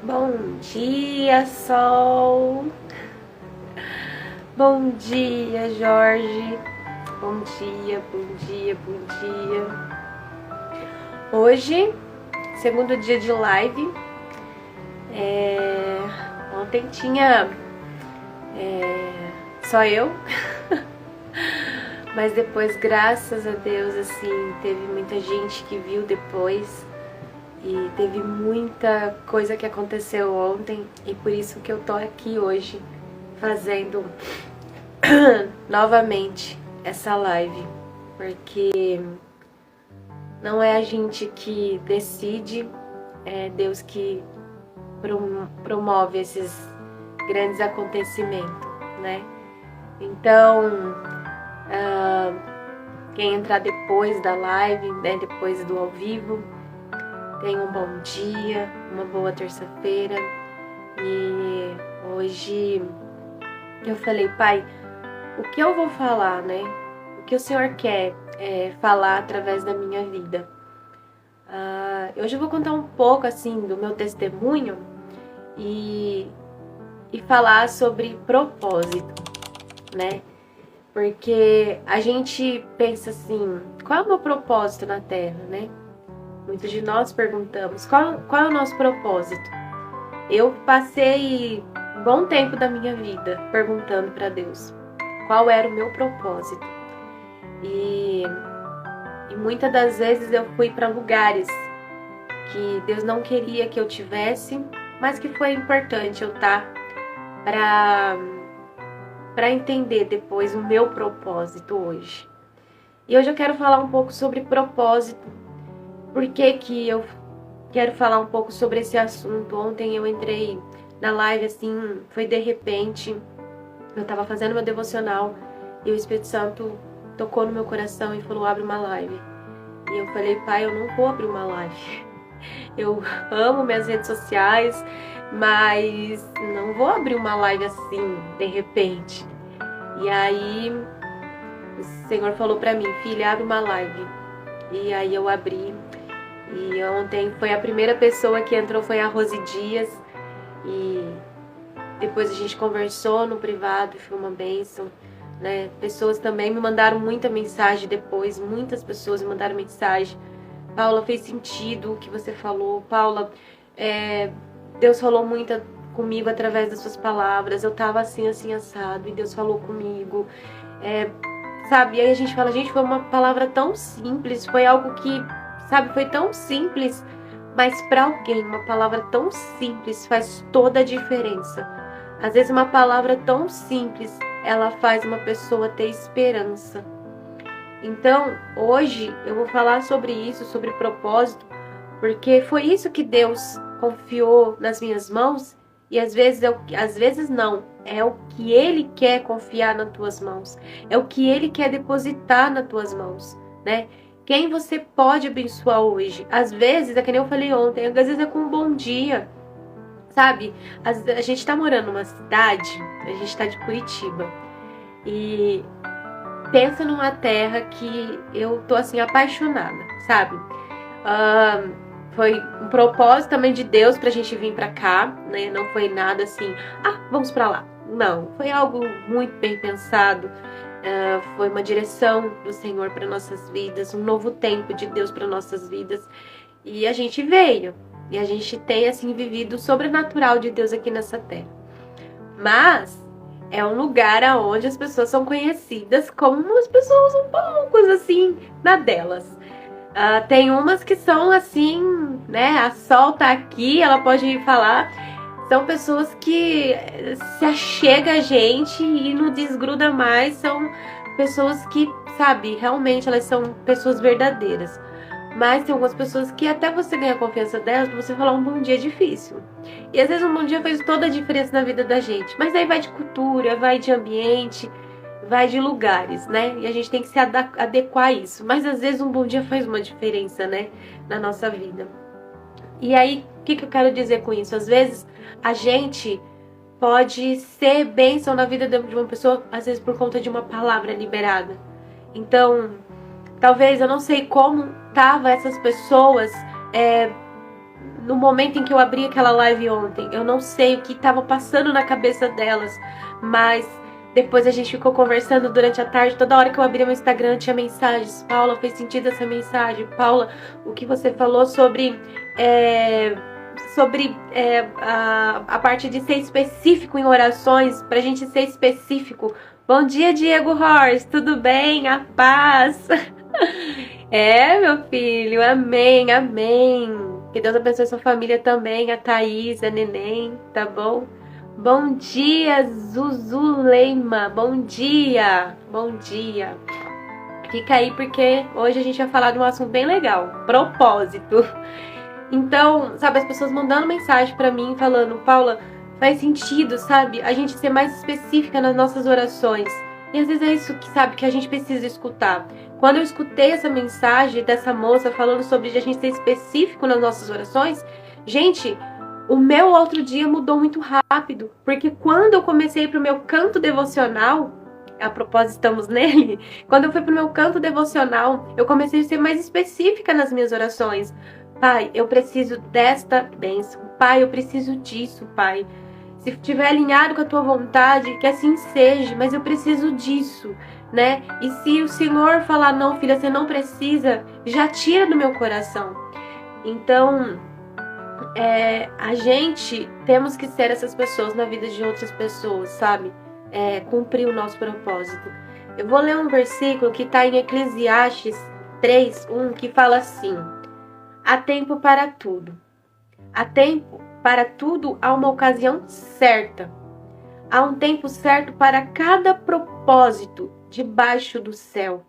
Bom dia, Sol. Bom dia, Jorge. Bom dia, bom dia, bom dia. Hoje, segundo dia de live. Ontem tinha só eu. Mas depois, graças a Deus, assim, teve muita gente que viu depois. E teve muita coisa que aconteceu ontem. E por isso que eu tô aqui hoje fazendo novamente essa live. Porque não é a gente que decide, é Deus que promove esses grandes acontecimentos, né? Então, quem entrar depois da live, né, depois do ao vivo, tenha um bom dia, uma boa terça-feira. E hoje eu falei, Pai, o que eu vou falar, né? O que o Senhor quer falar através da minha vida? Hoje eu vou contar um pouco, assim, do meu testemunho e falar sobre propósito, né? Porque a gente pensa assim, qual é o meu propósito na Terra, né? Muitos de nós perguntamos, qual é o nosso propósito? Eu passei um bom tempo da minha vida perguntando para Deus qual era o meu propósito. E muitas das vezes eu fui para lugares que Deus não queria que eu tivesse, mas que foi importante eu estar para entender depois o meu propósito hoje. E hoje eu quero falar um pouco sobre propósito. Por que eu quero falar um pouco sobre esse assunto? Ontem eu entrei na live, assim, foi de repente. Eu tava fazendo meu devocional e o Espírito Santo tocou no meu coração e falou, abre uma live. E eu falei, Pai, eu não vou abrir uma live. Eu amo minhas redes sociais, mas não vou abrir uma live assim, de repente. E aí o Senhor falou pra mim, filha, abre uma live. E aí eu abri. E ontem foi a primeira pessoa que entrou, foi a Rose Dias. E depois a gente conversou no privado, foi uma bênção, né? Pessoas também me mandaram muita mensagem depois, muitas pessoas me mandaram mensagem. Paula, fez sentido o que você falou. Paula, Deus falou muito comigo através das suas palavras. Eu tava assim, assado, e Deus falou comigo. Sabe, e aí a gente fala, gente, foi uma palavra tão simples, foi algo que... Sabe, foi tão simples, mas para alguém uma palavra tão simples faz toda a diferença. Às vezes uma palavra tão simples, ela faz uma pessoa ter esperança. Então, hoje eu vou falar sobre isso, sobre propósito, porque foi isso que Deus confiou nas minhas mãos e às vezes não, é o que Ele quer confiar nas tuas mãos, é o que Ele quer depositar nas tuas mãos, né? Quem você pode abençoar hoje? Às vezes, é que nem eu falei ontem, às vezes é com um bom dia, sabe? A gente tá morando numa cidade, a gente tá de Curitiba, e pensa numa terra que eu tô assim, apaixonada, sabe? Foi um propósito também de Deus pra gente vir pra cá, né? Não foi nada assim, vamos pra lá. Não, foi algo muito bem pensado. Foi uma direção do Senhor para nossas vidas, um novo tempo de Deus para nossas vidas. E a gente veio. E a gente tem, assim, vivido o sobrenatural de Deus aqui nessa terra. Mas é um lugar onde as pessoas são conhecidas como as pessoas um pouco, assim, na delas. Tem umas que são, assim, né? A Sol tá aqui, ela pode falar... São pessoas que se achega a gente e não desgruda mais. São pessoas que, sabe, realmente elas são pessoas verdadeiras. Mas tem algumas pessoas que até você ganhar a confiança delas, pra você falar um bom dia é difícil. E às vezes um bom dia faz toda a diferença na vida da gente. Mas aí vai de cultura, vai de ambiente, vai de lugares, né? E a gente tem que se adequar a isso. Mas às vezes um bom dia faz uma diferença, né? Na nossa vida. E aí, o que eu quero dizer com isso? Às vezes, a gente pode ser bênção na vida de uma pessoa, às vezes por conta de uma palavra liberada. Então, talvez, eu não sei como estavam essas pessoas no momento em que eu abri aquela live ontem. Eu não sei o que estava passando na cabeça delas, mas depois a gente ficou conversando durante a tarde. Toda hora que eu abria meu Instagram tinha mensagens. Paula, fez sentido essa mensagem? Paula, o que você falou sobre a parte de ser específico em orações, pra gente ser específico. Bom dia, Diego Horst, tudo bem? A paz. Meu filho, amém, amém. Que Deus abençoe sua família também, a Thaís, a Neném, tá bom? Bom dia, Zuzuleima, bom dia, bom dia. Fica aí porque hoje a gente vai falar de um assunto bem legal, propósito. Então, sabe, as pessoas mandando mensagem pra mim falando, Paula, faz sentido, sabe, a gente ser mais específica nas nossas orações. E às vezes é isso que, sabe, que a gente precisa escutar. Quando eu escutei essa mensagem dessa moça falando sobre a gente ser específico nas nossas orações, gente, o meu outro dia mudou muito rápido. Porque quando eu comecei pro meu canto devocional, a propósito estamos nele, quando eu fui pro meu canto devocional, eu comecei a ser mais específica nas minhas orações. Pai, eu preciso desta bênção. Pai, eu preciso disso, Pai. Se estiver alinhado com a tua vontade, que assim seja, mas eu preciso disso, né? E se o Senhor falar, não, filha, você não precisa, já tira do meu coração. Então, a gente temos que ser essas pessoas na vida de outras pessoas, sabe? Cumprir o nosso propósito. Eu vou ler um versículo que está em Eclesiastes 3:1, que fala assim: há tempo para tudo. Há tempo para tudo, há uma ocasião certa. Há um tempo certo para cada propósito debaixo do céu.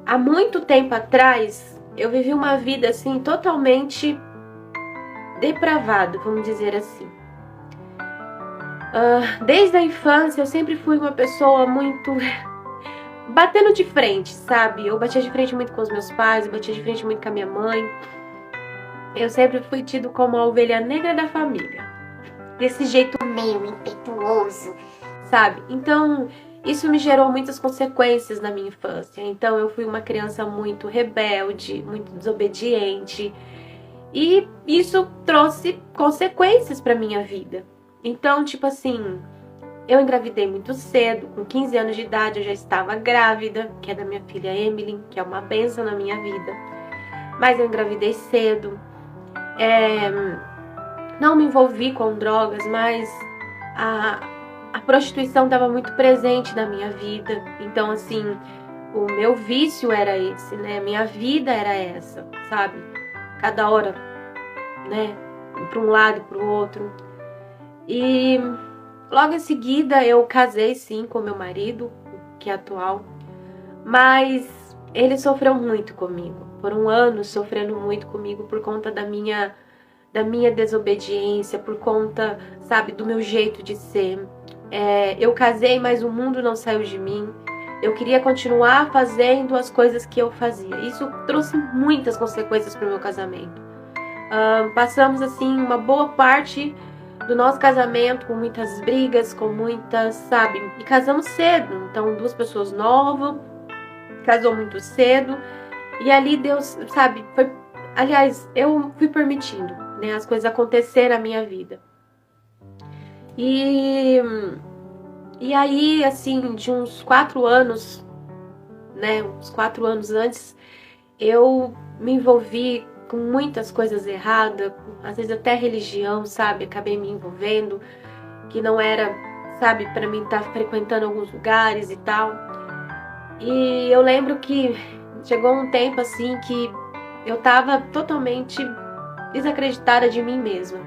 Há muito tempo atrás, eu vivi uma vida assim totalmente depravada, vamos dizer assim. Desde a infância, eu sempre fui uma pessoa muito batendo de frente, sabe? Eu batia de frente muito com os meus pais, eu batia de frente muito com a minha mãe. Eu sempre fui tido como a ovelha negra da família. Desse jeito meio impetuoso, sabe? Então, isso me gerou muitas consequências na minha infância. Então, eu fui uma criança muito rebelde, muito desobediente. E isso trouxe consequências pra minha vida. Então, tipo assim, eu engravidei muito cedo. Com 15 anos de idade, eu já estava grávida, que é da minha filha Emily, que é uma bênção na minha vida. Mas eu engravidei cedo. Não me envolvi com drogas, mas a prostituição estava muito presente na minha vida. Então, assim, o meu vício era esse, né? Minha vida era essa, sabe? Cada hora, né? Para um lado e para o outro. E logo em seguida eu casei, sim, com meu marido, que é atual. Mas ele sofreu muito comigo. Foram anos sofrendo muito comigo por conta da minha desobediência, por conta, sabe, do meu jeito de ser. Eu casei, mas o mundo não saiu de mim. Eu queria continuar fazendo as coisas que eu fazia. Isso trouxe muitas consequências para o meu casamento. Passamos, assim, uma boa parte do nosso casamento com muitas brigas, com muitas, sabe, e casamos cedo. Então, 2 pessoas novas, casou muito cedo. E ali Deus, sabe, eu fui permitindo, né, as coisas acontecerem na minha vida. E aí, assim, de uns 4 anos, né, uns 4 anos antes, eu me envolvi com muitas coisas erradas, às vezes até religião, sabe, acabei me envolvendo, que não era, sabe, pra mim estar frequentando alguns lugares e tal. E eu lembro que chegou um tempo assim que eu tava totalmente desacreditada de mim mesma.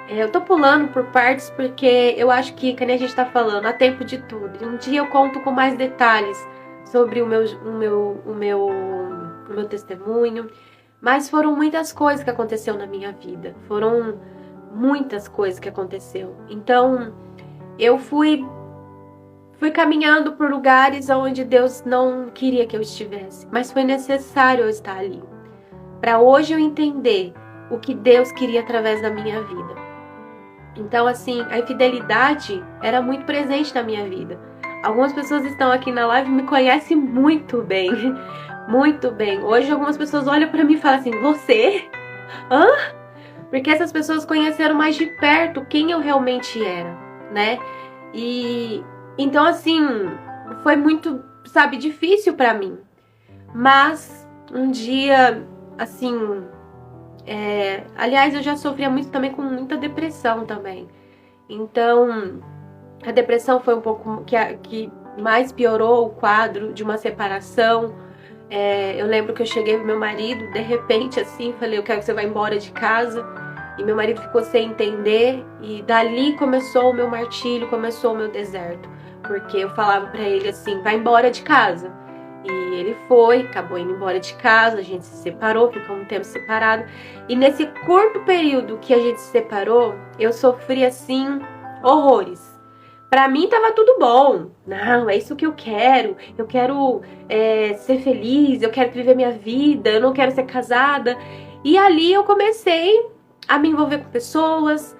Eu tô pulando por partes porque eu acho que nem a gente tá falando, há tempo de tudo. E um dia eu conto com mais detalhes sobre o meu testemunho. Mas foram muitas coisas que aconteceu na minha vida. Foram muitas coisas que aconteceu. Então, eu fui caminhando por lugares onde Deus não queria que eu estivesse. Mas foi necessário eu estar ali. Para hoje eu entender o que Deus queria através da minha vida. Então, assim, a infidelidade era muito presente na minha vida. Algumas pessoas estão aqui na live e me conhecem muito bem. Muito bem. Hoje algumas pessoas olham pra mim e falam assim, você? Hã? Porque essas pessoas conheceram mais de perto quem eu realmente era, né? E então assim, foi muito, sabe, difícil pra mim. Mas um dia, assim, aliás, eu já sofria muito também com muita depressão também. Então, a depressão foi um pouco que mais piorou o quadro de uma separação. Eu lembro que eu cheguei pro meu marido, de repente, assim, falei, eu quero que você vá embora de casa. E meu marido ficou sem entender, e dali começou o meu martírio, começou o meu deserto. Porque eu falava pra ele assim, vai embora de casa. E ele foi, acabou indo embora de casa, a gente se separou, ficou um tempo separado. E nesse curto período que a gente se separou, eu sofri, assim, horrores. Pra mim tava tudo bom. Não, é isso que eu quero. Eu quero ser feliz, eu quero viver minha vida, eu não quero ser casada. E ali eu comecei a me envolver com pessoas.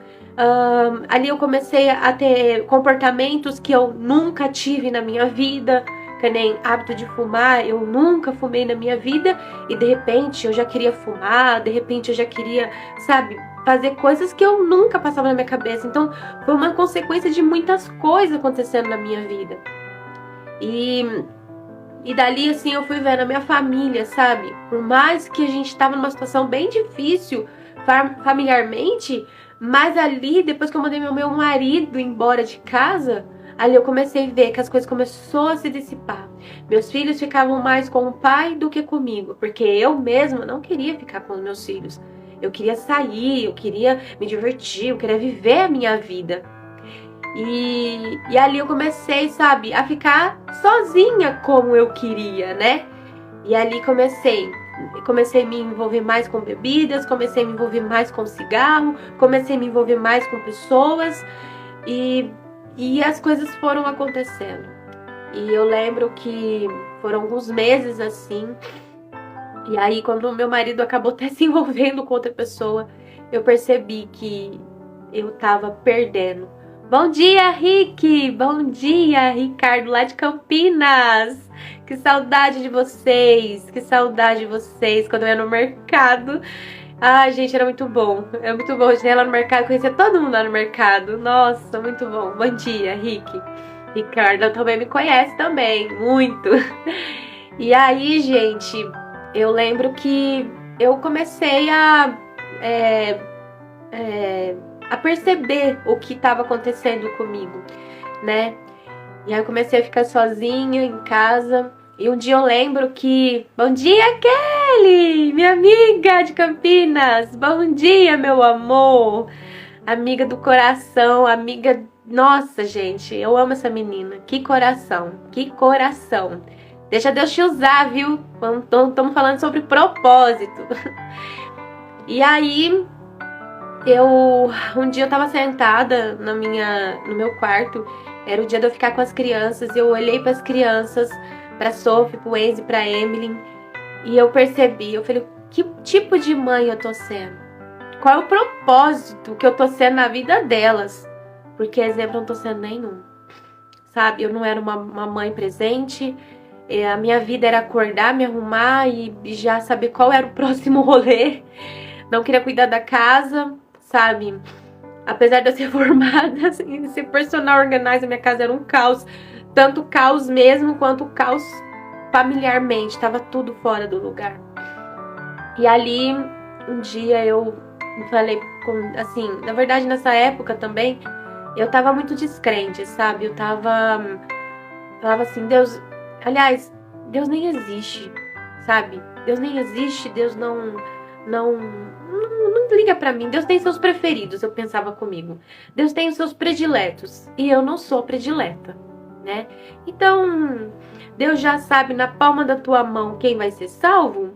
Ali eu comecei a ter comportamentos que eu nunca tive na minha vida, que nem hábito de fumar, eu nunca fumei na minha vida, e de repente eu já queria fumar, de repente eu já queria, sabe, fazer coisas que eu nunca passava na minha cabeça. Então foi uma consequência de muitas coisas acontecendo na minha vida. E dali, assim, eu fui vendo a minha família, sabe? Por mais que a gente tava numa situação bem difícil familiarmente, mas ali, depois que eu mandei meu marido embora de casa, ali eu comecei a ver que as coisas começaram a se dissipar. Meus filhos ficavam mais com o pai do que comigo, porque eu mesma não queria ficar com os meus filhos. Eu queria sair, eu queria me divertir, eu queria viver a minha vida. E ali eu comecei, sabe, a ficar sozinha como eu queria, né? E ali comecei a me envolver mais com bebidas, comecei a me envolver mais com cigarro, comecei a me envolver mais com pessoas e as coisas foram acontecendo. E eu lembro que foram alguns meses assim, e aí quando meu marido acabou até se envolvendo com outra pessoa, eu percebi que eu tava perdendo. Bom dia, Rick! Bom dia, Ricardo, lá de Campinas! Que saudade de vocês! Que saudade de vocês quando eu ia no mercado. Ai, gente, era muito bom. Era muito bom. Eu ia lá no mercado, conhecia todo mundo lá no mercado. Nossa, muito bom. Bom dia, Rick. Ricardo também me conhece também, muito. E aí, gente, eu lembro que eu comecei a perceber o que estava acontecendo comigo, né? E aí eu comecei a ficar sozinha em casa. E um dia eu lembro que... Bom dia, Kelly! Minha amiga de Campinas! Bom dia, meu amor! Amiga do coração, amiga... Nossa, gente, eu amo essa menina. Que coração, que coração. Deixa Deus te usar, viu? Estamos falando sobre propósito. E aí... um dia eu tava sentada no meu quarto, era o dia de eu ficar com as crianças, e eu olhei para as crianças, pra Sophie, pro Enzo, pra Emily, e eu percebi, eu falei, que tipo de mãe eu tô sendo? Qual é o propósito que eu tô sendo na vida delas? Porque exemplo eu não tô sendo nenhum, sabe? Eu não era uma mãe presente, a minha vida era acordar, me arrumar e já saber qual era o próximo rolê, não queria cuidar da casa, sabe? Apesar de eu ser formada, assim, ser personal organizer, minha casa era um caos. Tanto caos mesmo, quanto caos familiarmente. Tava tudo fora do lugar. E ali, um dia eu falei, assim, na verdade nessa época também, eu tava muito descrente, sabe? Eu falava assim, Deus, aliás, Deus nem existe, sabe? Deus nem existe, Deus não liga pra mim. Deus tem seus preferidos, eu pensava comigo. Deus tem os seus prediletos e eu não sou predileta, né? Então, Deus já sabe na palma da tua mão quem vai ser salvo?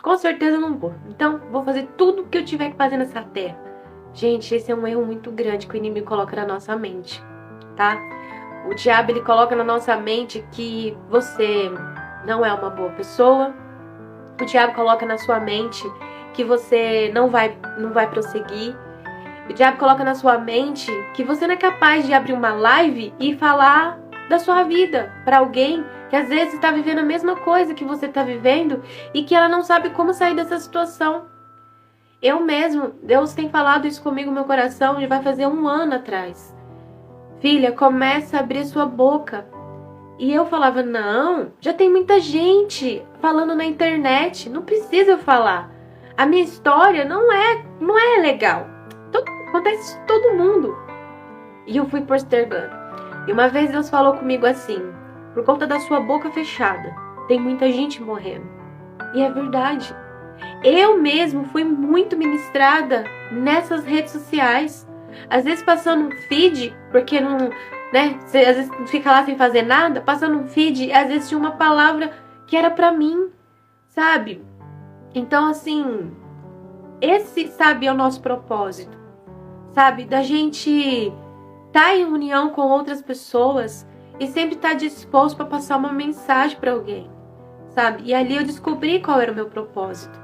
Com certeza eu não vou. Então, vou fazer tudo o que eu tiver que fazer nessa terra. Gente, esse é um erro muito grande que o inimigo coloca na nossa mente, tá? O diabo, ele coloca na nossa mente que você não é uma boa pessoa. O diabo coloca na sua mente que você não vai prosseguir. O diabo coloca na sua mente que você não é capaz de abrir uma live e falar da sua vida para alguém que às vezes está vivendo a mesma coisa que você está vivendo e que ela não sabe como sair dessa situação. Eu mesmo, Deus tem falado isso comigo no meu coração, e vai fazer 1 ano atrás. Filha, começa a abrir sua boca. E eu falava, não, já tem muita gente falando na internet, não precisa eu falar. A minha história não é legal. Acontece com todo mundo. E eu fui postergando. E uma vez Deus falou comigo assim, por conta da sua boca fechada, tem muita gente morrendo. E é verdade. Eu mesmo fui muito ministrada nessas redes sociais. Às vezes passando um feed, porque não... né? Você às vezes fica lá sem fazer nada, passando um feed, às vezes tinha uma palavra que era pra mim, sabe? Então, assim, esse, sabe, é o nosso propósito, sabe? Da gente estar em união com outras pessoas e sempre estar disposto para passar uma mensagem para alguém, sabe? E ali eu descobri qual era o meu propósito.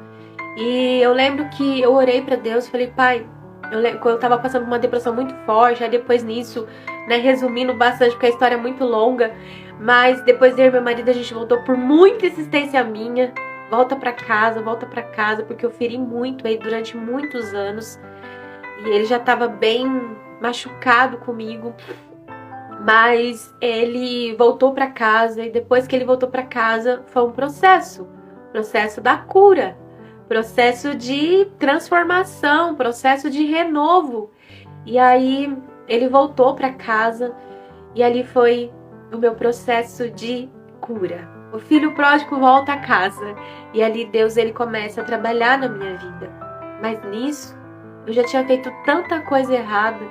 E eu lembro que eu orei para Deus, falei, pai, quando eu tava passando por uma depressão muito forte, aí depois nisso, né, resumindo bastante, porque a história é muito longa, mas depois eu e meu marido, a gente voltou por muita insistência minha, volta pra casa, porque eu feri muito ele durante muitos anos, e ele já tava bem machucado comigo, mas ele voltou pra casa, e depois que ele voltou pra casa, foi um processo da cura, processo de transformação, processo de renovo. E aí ele voltou para casa e ali foi o meu processo de cura. O filho pródigo volta a casa e ali Deus ele começa a trabalhar na minha vida. Mas nisso eu já tinha feito tanta coisa errada.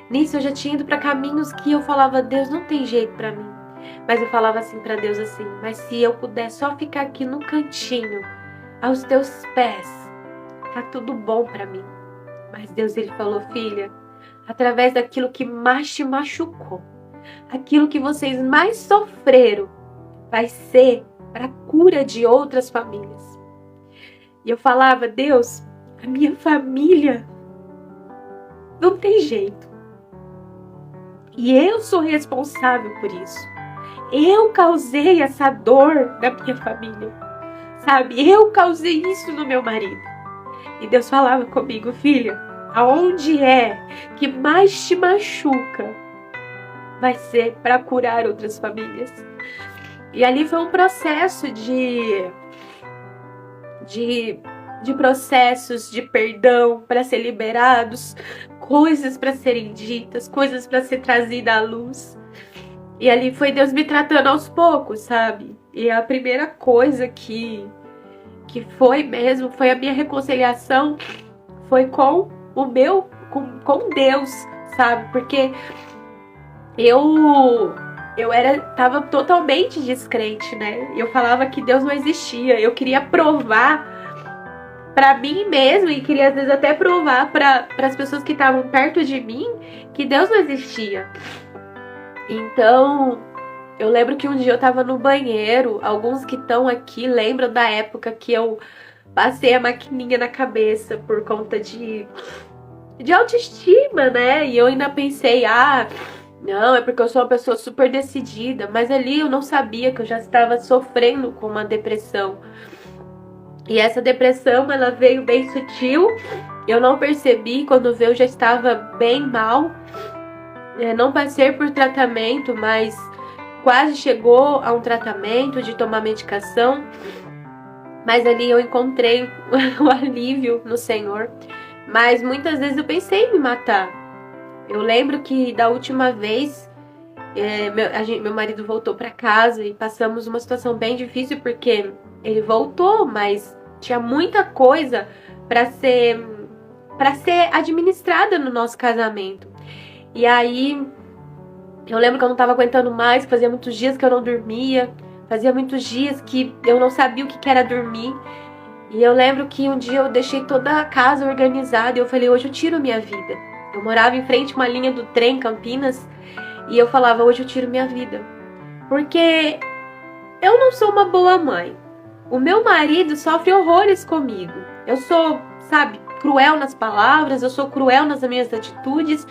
Nisso eu já tinha ido para caminhos que eu falava, Deus, não tem jeito para mim. Mas eu falava assim para Deus assim, mas se eu puder só ficar aqui no cantinho, aos teus pés, tá tudo bom pra mim. Mas Deus, ele falou, filha, através daquilo que mais te machucou, aquilo que vocês mais sofreram, vai ser para cura de outras famílias. E eu falava, Deus, a minha família não tem jeito. E eu sou responsável por isso. Eu causei essa dor na minha família. Sabe, eu causei isso no meu marido. E Deus falava comigo, filha, aonde é que mais te machuca, vai ser para curar outras famílias. E ali foi um processo de processos de perdão para ser liberados, coisas para serem ditas, coisas para ser trazida à luz. E ali foi Deus me tratando aos poucos, sabe? E a primeira coisa que foi mesmo, foi a minha reconciliação, foi com com Deus, sabe? Porque eu tava totalmente descrente, né? Eu falava que Deus não existia, eu queria provar pra mim mesmo e queria às vezes até provar para as pessoas que estavam perto de mim que Deus não existia. Então, eu lembro que um dia eu tava no banheiro, alguns que estão aqui lembram da época que eu passei a maquininha na cabeça por conta de autoestima, né? E eu ainda pensei, não, é porque eu sou uma pessoa super decidida, mas ali eu não sabia que eu já estava sofrendo com uma depressão. E essa depressão, ela veio bem sutil, eu não percebi, quando veio eu já estava bem mal. Não passei por tratamento, mas quase chegou a um tratamento de tomar medicação. Mas ali eu encontrei o alívio no Senhor. Mas muitas vezes eu pensei em me matar. Eu lembro que da última vez, meu marido voltou para casa e passamos uma situação bem difícil, porque ele voltou, mas tinha muita coisa para ser administrada no nosso casamento. E aí, eu lembro que eu não estava aguentando mais, fazia muitos dias que eu não dormia, fazia muitos dias que eu não sabia o que era dormir. E eu lembro que um dia eu deixei toda a casa organizada e eu falei, hoje eu tiro minha vida. Eu morava em frente a uma linha do trem, Campinas, e eu falava, hoje eu tiro minha vida. Porque eu não sou uma boa mãe. O meu marido sofre horrores comigo. Eu sou, sabe, cruel nas palavras, eu sou cruel nas minhas atitudes.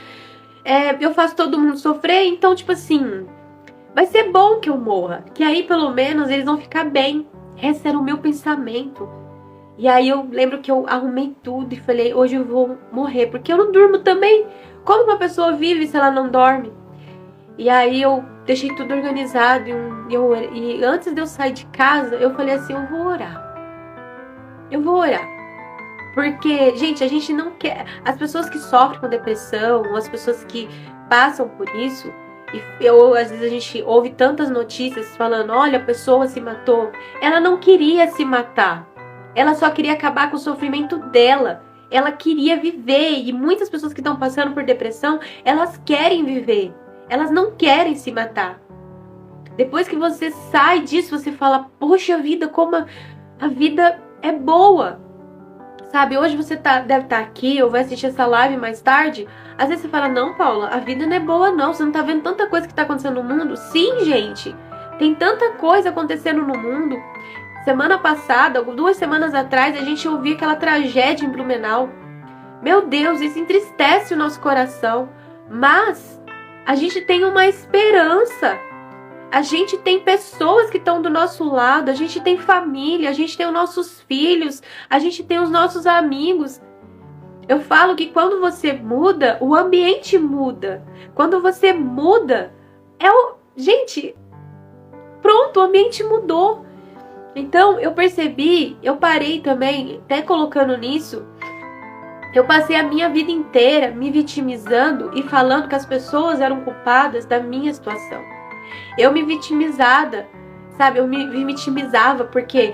Eu faço todo mundo sofrer, então, tipo assim, vai ser bom que eu morra, que aí pelo menos eles vão ficar bem. Esse era o meu pensamento. E aí eu lembro que eu arrumei tudo e falei, hoje eu vou morrer, porque eu não durmo também. Como uma pessoa vive se ela não dorme? E aí eu deixei tudo organizado e antes de eu sair de casa, eu falei assim, eu vou orar. Eu vou orar. Porque, gente, a gente não quer... As pessoas que sofrem com depressão, ou as pessoas que passam por isso, às vezes a gente ouve tantas notícias falando, olha, a pessoa se matou. Ela não queria se matar. Ela só queria acabar com o sofrimento dela. Ela queria viver. E muitas pessoas que estão passando por depressão, elas querem viver. Elas não querem se matar. Depois que você sai disso, você fala, poxa vida, como a vida é boa. Sabe, hoje você deve estar aqui, ou vai assistir essa live mais tarde. Às vezes você fala, não, Paula, a vida não é boa não. Você não tá vendo tanta coisa que tá acontecendo no mundo? Sim, gente. Tem tanta coisa acontecendo no mundo. Semana passada, 2 semanas atrás, a gente ouviu aquela tragédia em Blumenau. Meu Deus, isso entristece o nosso coração. Mas a gente tem uma esperança. A gente tem pessoas que estão do nosso lado, a gente tem família, a gente tem os nossos filhos, a gente tem os nossos amigos. Eu falo que quando você muda, o ambiente muda. Quando você muda, gente, pronto, o ambiente mudou. Então eu percebi, eu parei também, até colocando nisso, eu passei a minha vida inteira me vitimizando e falando que as pessoas eram culpadas da minha situação. Eu me vitimizada, sabe? Eu me vitimizava porque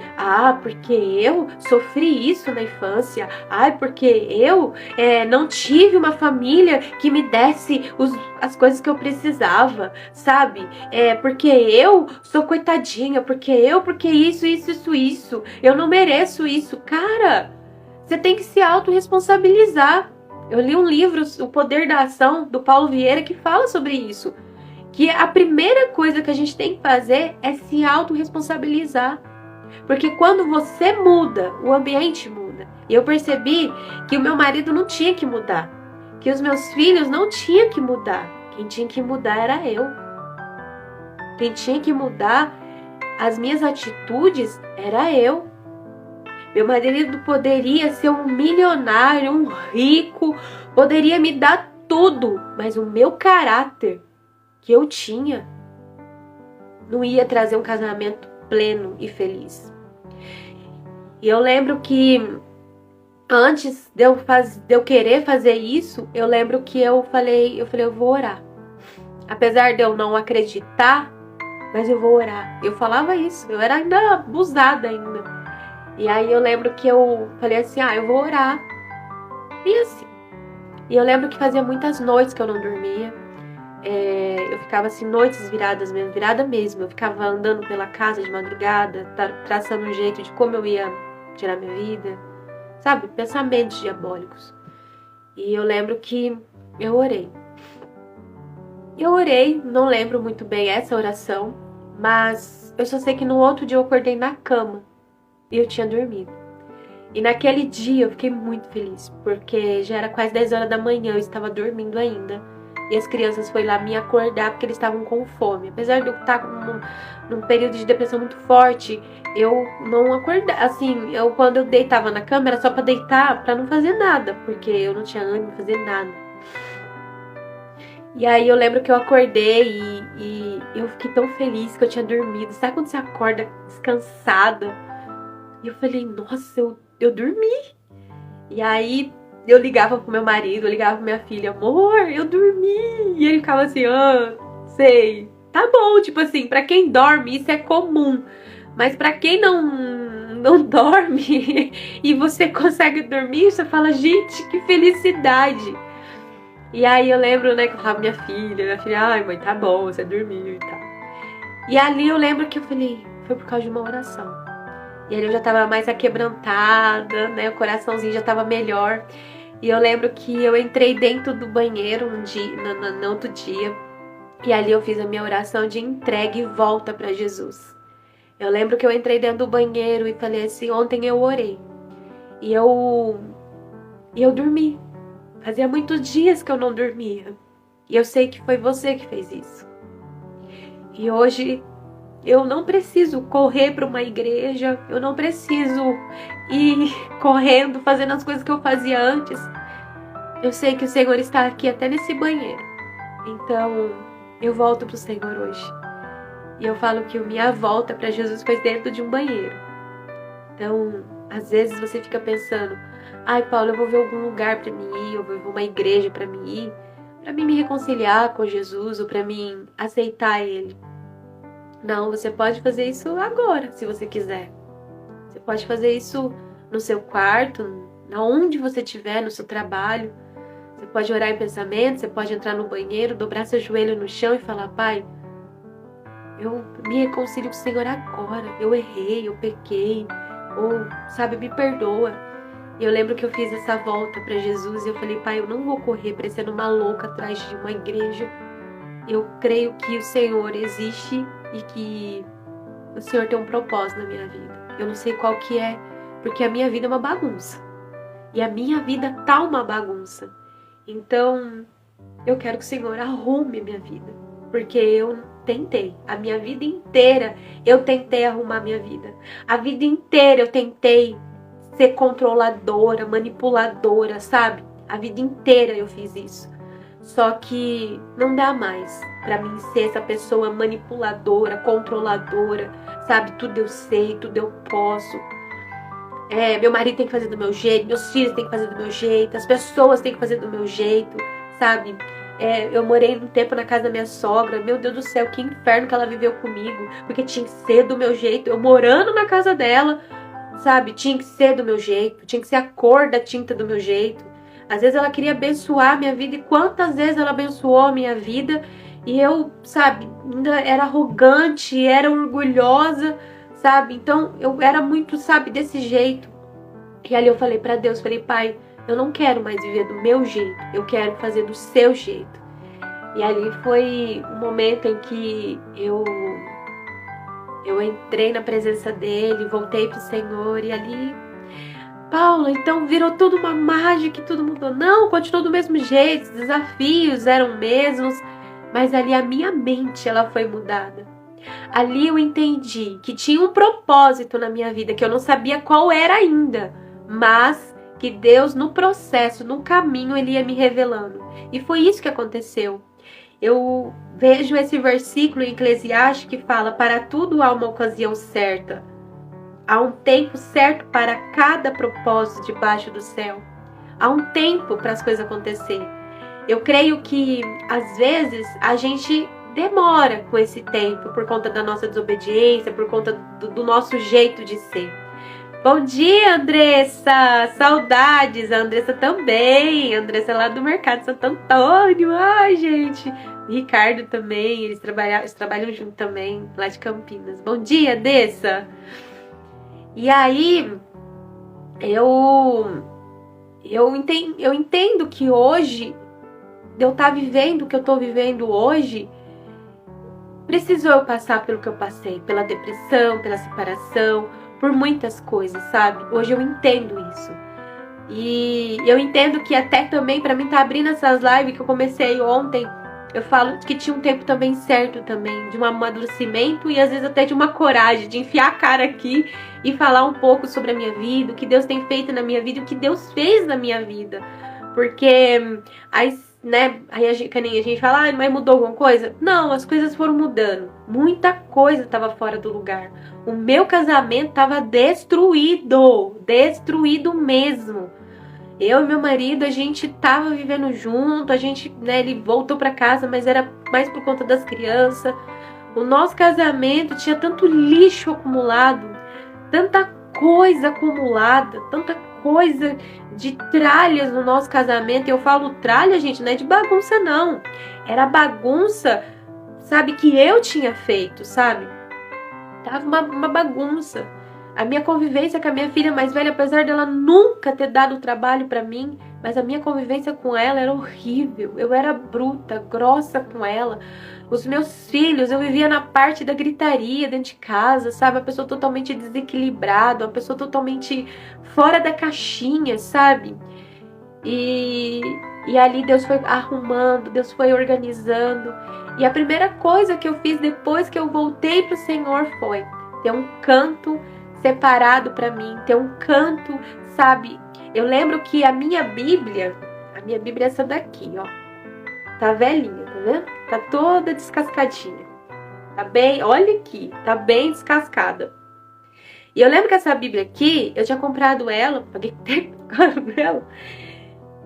eu sofri isso na infância. Porque eu não tive uma família que me desse as coisas que eu precisava, sabe? Porque eu sou coitadinha, porque isso. Eu não mereço isso. Cara, você tem que se autorresponsabilizar. Eu li um livro, O Poder da Ação, do Paulo Vieira, que fala sobre isso. Que a primeira coisa que a gente tem que fazer é se autorresponsabilizar. Porque quando você muda, o ambiente muda. E eu percebi que o meu marido não tinha que mudar. Que os meus filhos não tinham que mudar. Quem tinha que mudar era eu. Quem tinha que mudar as minhas atitudes era eu. Meu marido poderia ser um milionário, um rico, poderia me dar tudo. Mas o meu caráter que eu tinha não ia trazer um casamento pleno e feliz. E eu lembro que antes de eu querer fazer isso, eu lembro que eu falei, eu vou orar. Apesar de eu não acreditar, mas eu vou orar. Eu falava isso, eu era ainda abusada ainda. E aí eu lembro que eu falei assim, eu vou orar. E assim. E eu lembro que fazia muitas noites que eu não dormia. Eu ficava assim, noites virada mesmo. Eu ficava andando pela casa de madrugada, traçando um jeito de como eu ia tirar minha vida, sabe? Pensamentos diabólicos. E eu lembro que eu orei. Não lembro muito bem essa oração, mas eu só sei que no outro dia eu acordei na cama e eu tinha dormido. E naquele dia eu fiquei muito feliz, porque já era quase 10 horas da manhã, eu estava dormindo ainda. E as crianças foram lá me acordar porque eles estavam com fome. Apesar de eu estar num período de depressão muito forte, eu não acordava. Assim, quando eu deitava na cama era só pra deitar, pra não fazer nada, porque eu não tinha ânimo de fazer nada. E aí eu lembro que eu acordei e eu fiquei tão feliz que eu tinha dormido. Sabe quando você acorda descansada? E eu falei, nossa, eu dormi. E aí eu ligava pro meu marido, eu ligava pra minha filha, amor, eu dormi. E ele ficava assim, sei. Tá bom, tipo assim, pra quem dorme isso é comum. Mas pra quem não dorme e você consegue dormir, você fala, gente, que felicidade. E aí eu lembro, né, que eu falava minha filha, ai mãe, tá bom, você dormiu e tal. E ali eu lembro que eu falei, foi por causa de uma oração. E ali eu já tava mais aquebrantada, né, o coraçãozinho já tava melhor. E eu lembro que eu entrei dentro do banheiro no outro dia. E ali eu fiz a minha oração de entrega e volta pra Jesus. Eu lembro que eu entrei dentro do banheiro e falei assim, ontem eu orei. E eu dormi. Fazia muitos dias que eu não dormia. E eu sei que foi você que fez isso. E hoje eu não preciso correr para uma igreja, eu não preciso ir correndo, fazendo as coisas que eu fazia antes. Eu sei que o Senhor está aqui até nesse banheiro. Então, eu volto pro Senhor hoje. E eu falo que a minha volta para Jesus foi dentro de um banheiro. Então, às vezes você fica pensando, ai, Paulo, eu vou ver algum lugar para mim ir, eu vou ver uma igreja para mim ir, para mim me reconciliar com Jesus, ou para mim aceitar Ele. Não, você pode fazer isso agora, se você quiser. Você pode fazer isso no seu quarto, onde você estiver, no seu trabalho. Você pode orar em pensamento, você pode entrar no banheiro, dobrar seu joelho no chão e falar, Pai, eu me reconcilio com o Senhor agora. Eu errei, eu pequei, ou, sabe, me perdoa. E eu lembro que eu fiz essa volta para Jesus e eu falei, Pai, eu não vou correr parecendo uma louca atrás de uma igreja. Eu creio que o Senhor existe e que o Senhor tem um propósito na minha vida. Eu não sei qual que é, porque a minha vida é uma bagunça. E a minha vida tá uma bagunça. Então, eu quero que o Senhor arrume a minha vida. Porque eu tentei. A minha vida inteira eu tentei arrumar a minha vida. A vida inteira eu tentei ser controladora, manipuladora, sabe? A vida inteira eu fiz isso. Só que não dá mais pra mim ser essa pessoa manipuladora, controladora, sabe? Tudo eu sei, tudo eu posso. Meu marido tem que fazer do meu jeito, meus filhos têm que fazer do meu jeito, as pessoas têm que fazer do meu jeito, sabe? Eu morei um tempo na casa da minha sogra, meu Deus do céu, que inferno que ela viveu comigo, porque tinha que ser do meu jeito, eu morando na casa dela, sabe? Tinha que ser do meu jeito, tinha que ser a cor da tinta do meu jeito. Às vezes ela queria abençoar a minha vida, e quantas vezes ela abençoou a minha vida, e eu, sabe, ainda era arrogante, era orgulhosa, sabe? Então eu era muito, sabe, desse jeito. E ali eu falei pra Deus, falei, Pai, eu não quero mais viver do meu jeito, eu quero fazer do seu jeito. E ali foi um momento em que eu entrei na presença dele, voltei pro Senhor, e ali, Paula, então virou tudo uma mágica e tudo mudou. Não, continuou do mesmo jeito, os desafios eram mesmos, mas ali a minha mente, ela foi mudada. Ali eu entendi que tinha um propósito na minha vida, que eu não sabia qual era ainda, mas que Deus no processo, no caminho, Ele ia me revelando. E foi isso que aconteceu. Eu vejo esse versículo em Eclesiastes que fala, para tudo há uma ocasião certa. Há um tempo certo para cada propósito debaixo do céu. Há um tempo para as coisas acontecerem. Eu creio que, às vezes, a gente demora com esse tempo por conta da nossa desobediência, por conta do nosso jeito de ser. Bom dia, Andressa! Saudades! A Andressa também. A Andressa é lá do Mercado Santo Antônio. Ai, gente! O Ricardo também. Eles trabalham junto também, lá de Campinas. Bom dia, Andressa! E aí, eu entendo que hoje, eu estar vivendo o que eu estou vivendo hoje, precisou eu passar pelo que eu passei, pela depressão, pela separação, por muitas coisas, sabe? Hoje eu entendo isso. E eu entendo que até também, pra mim tá abrindo essas lives que eu comecei ontem, eu falo que tinha um tempo também certo também, de um amadurecimento e às vezes até de uma coragem, de enfiar a cara aqui e falar um pouco sobre a minha vida, o que Deus tem feito na minha vida, o que Deus fez na minha vida. Porque aí a gente fala, mas mudou alguma coisa? Não, as coisas foram mudando. Muita coisa estava fora do lugar. O meu casamento estava destruído mesmo. Eu e meu marido, a gente tava vivendo junto, a gente, ele voltou pra casa, mas era mais por conta das crianças. O nosso casamento tinha tanto lixo acumulado, tanta coisa acumulada, tanta coisa de tralhas no nosso casamento. E eu falo tralha, gente, não é de bagunça, não. Era bagunça, sabe, que eu tinha feito, sabe? Tava uma bagunça. A minha convivência com a minha filha mais velha, apesar dela nunca ter dado trabalho pra mim, mas a minha convivência com ela era horrível. Eu era bruta, grossa com ela. Os meus filhos, eu vivia na parte da gritaria dentro de casa, sabe? Uma pessoa totalmente desequilibrada, uma pessoa totalmente fora da caixinha, sabe? E ali Deus foi arrumando, Deus foi organizando. E a primeira coisa que eu fiz depois que eu voltei para o Senhor foi ter um canto separado para mim, ter um canto, sabe? Eu lembro que a minha Bíblia é essa daqui, ó. Tá velhinha, tá vendo? Tá toda descascadinha. Tá bem, olha aqui, tá bem descascada. E eu lembro que essa Bíblia aqui, eu tinha comprado ela, paguei tempo nela,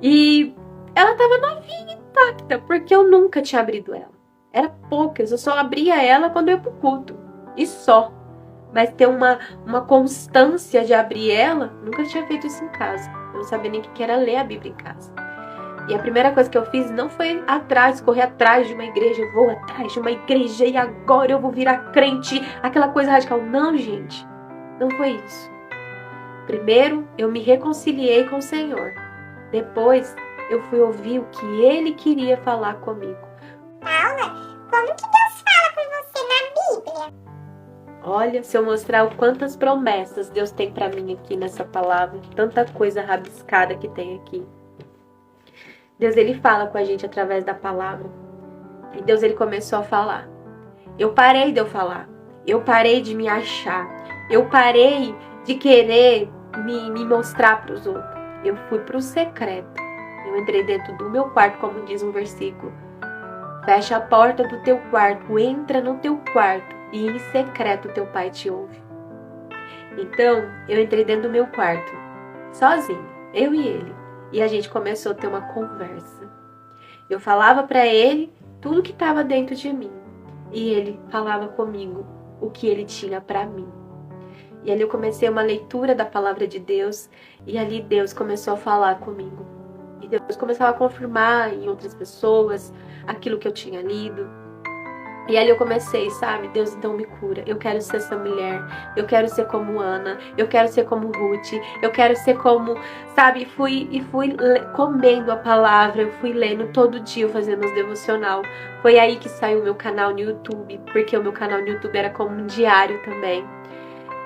e ela tava novinha, intacta, porque eu nunca tinha abrido ela. Era poucas, eu só abria ela quando eu ia pro culto, e só. Mas ter uma constância de abrir ela, nunca tinha feito isso em casa. Eu não sabia nem o que era ler a Bíblia em casa. E a primeira coisa que eu fiz não foi correr atrás de uma igreja, eu vou atrás de uma igreja e agora eu vou virar crente, aquela coisa radical. Não, gente, não foi isso. Primeiro, eu me reconciliei com o Senhor. Depois, eu fui ouvir o que Ele queria falar comigo. Paula, como que Deus fala com você na Bíblia? Olha, se eu mostrar o quantas promessas Deus tem pra mim aqui nessa palavra, tanta coisa rabiscada que tem aqui. Deus, Ele fala com a gente através da palavra. E Deus, Ele começou a falar. Eu parei de eu falar. Eu parei de me achar. Eu parei de querer me mostrar para os outros. Eu fui para o secreto. Eu entrei dentro do meu quarto, como diz um versículo. Fecha a porta do teu quarto, entra no teu quarto e em secreto teu pai te ouve. Então, eu entrei dentro do meu quarto, sozinho, eu e ele. E a gente começou a ter uma conversa. Eu falava para ele tudo que estava dentro de mim. E ele falava comigo o que ele tinha para mim. E ali eu comecei uma leitura da palavra de Deus. E ali Deus começou a falar comigo. E Deus começava a confirmar em outras pessoas aquilo que eu tinha lido. E ali eu comecei, sabe? Deus, então me cura. Eu quero ser essa mulher. Eu quero ser como Ana. Eu quero ser como Ruth. Eu quero ser como, sabe? E fui comendo a palavra. Eu fui lendo todo dia, fazendo os devocional. Foi aí que saiu o meu canal no YouTube. Porque o meu canal no YouTube era como um diário também.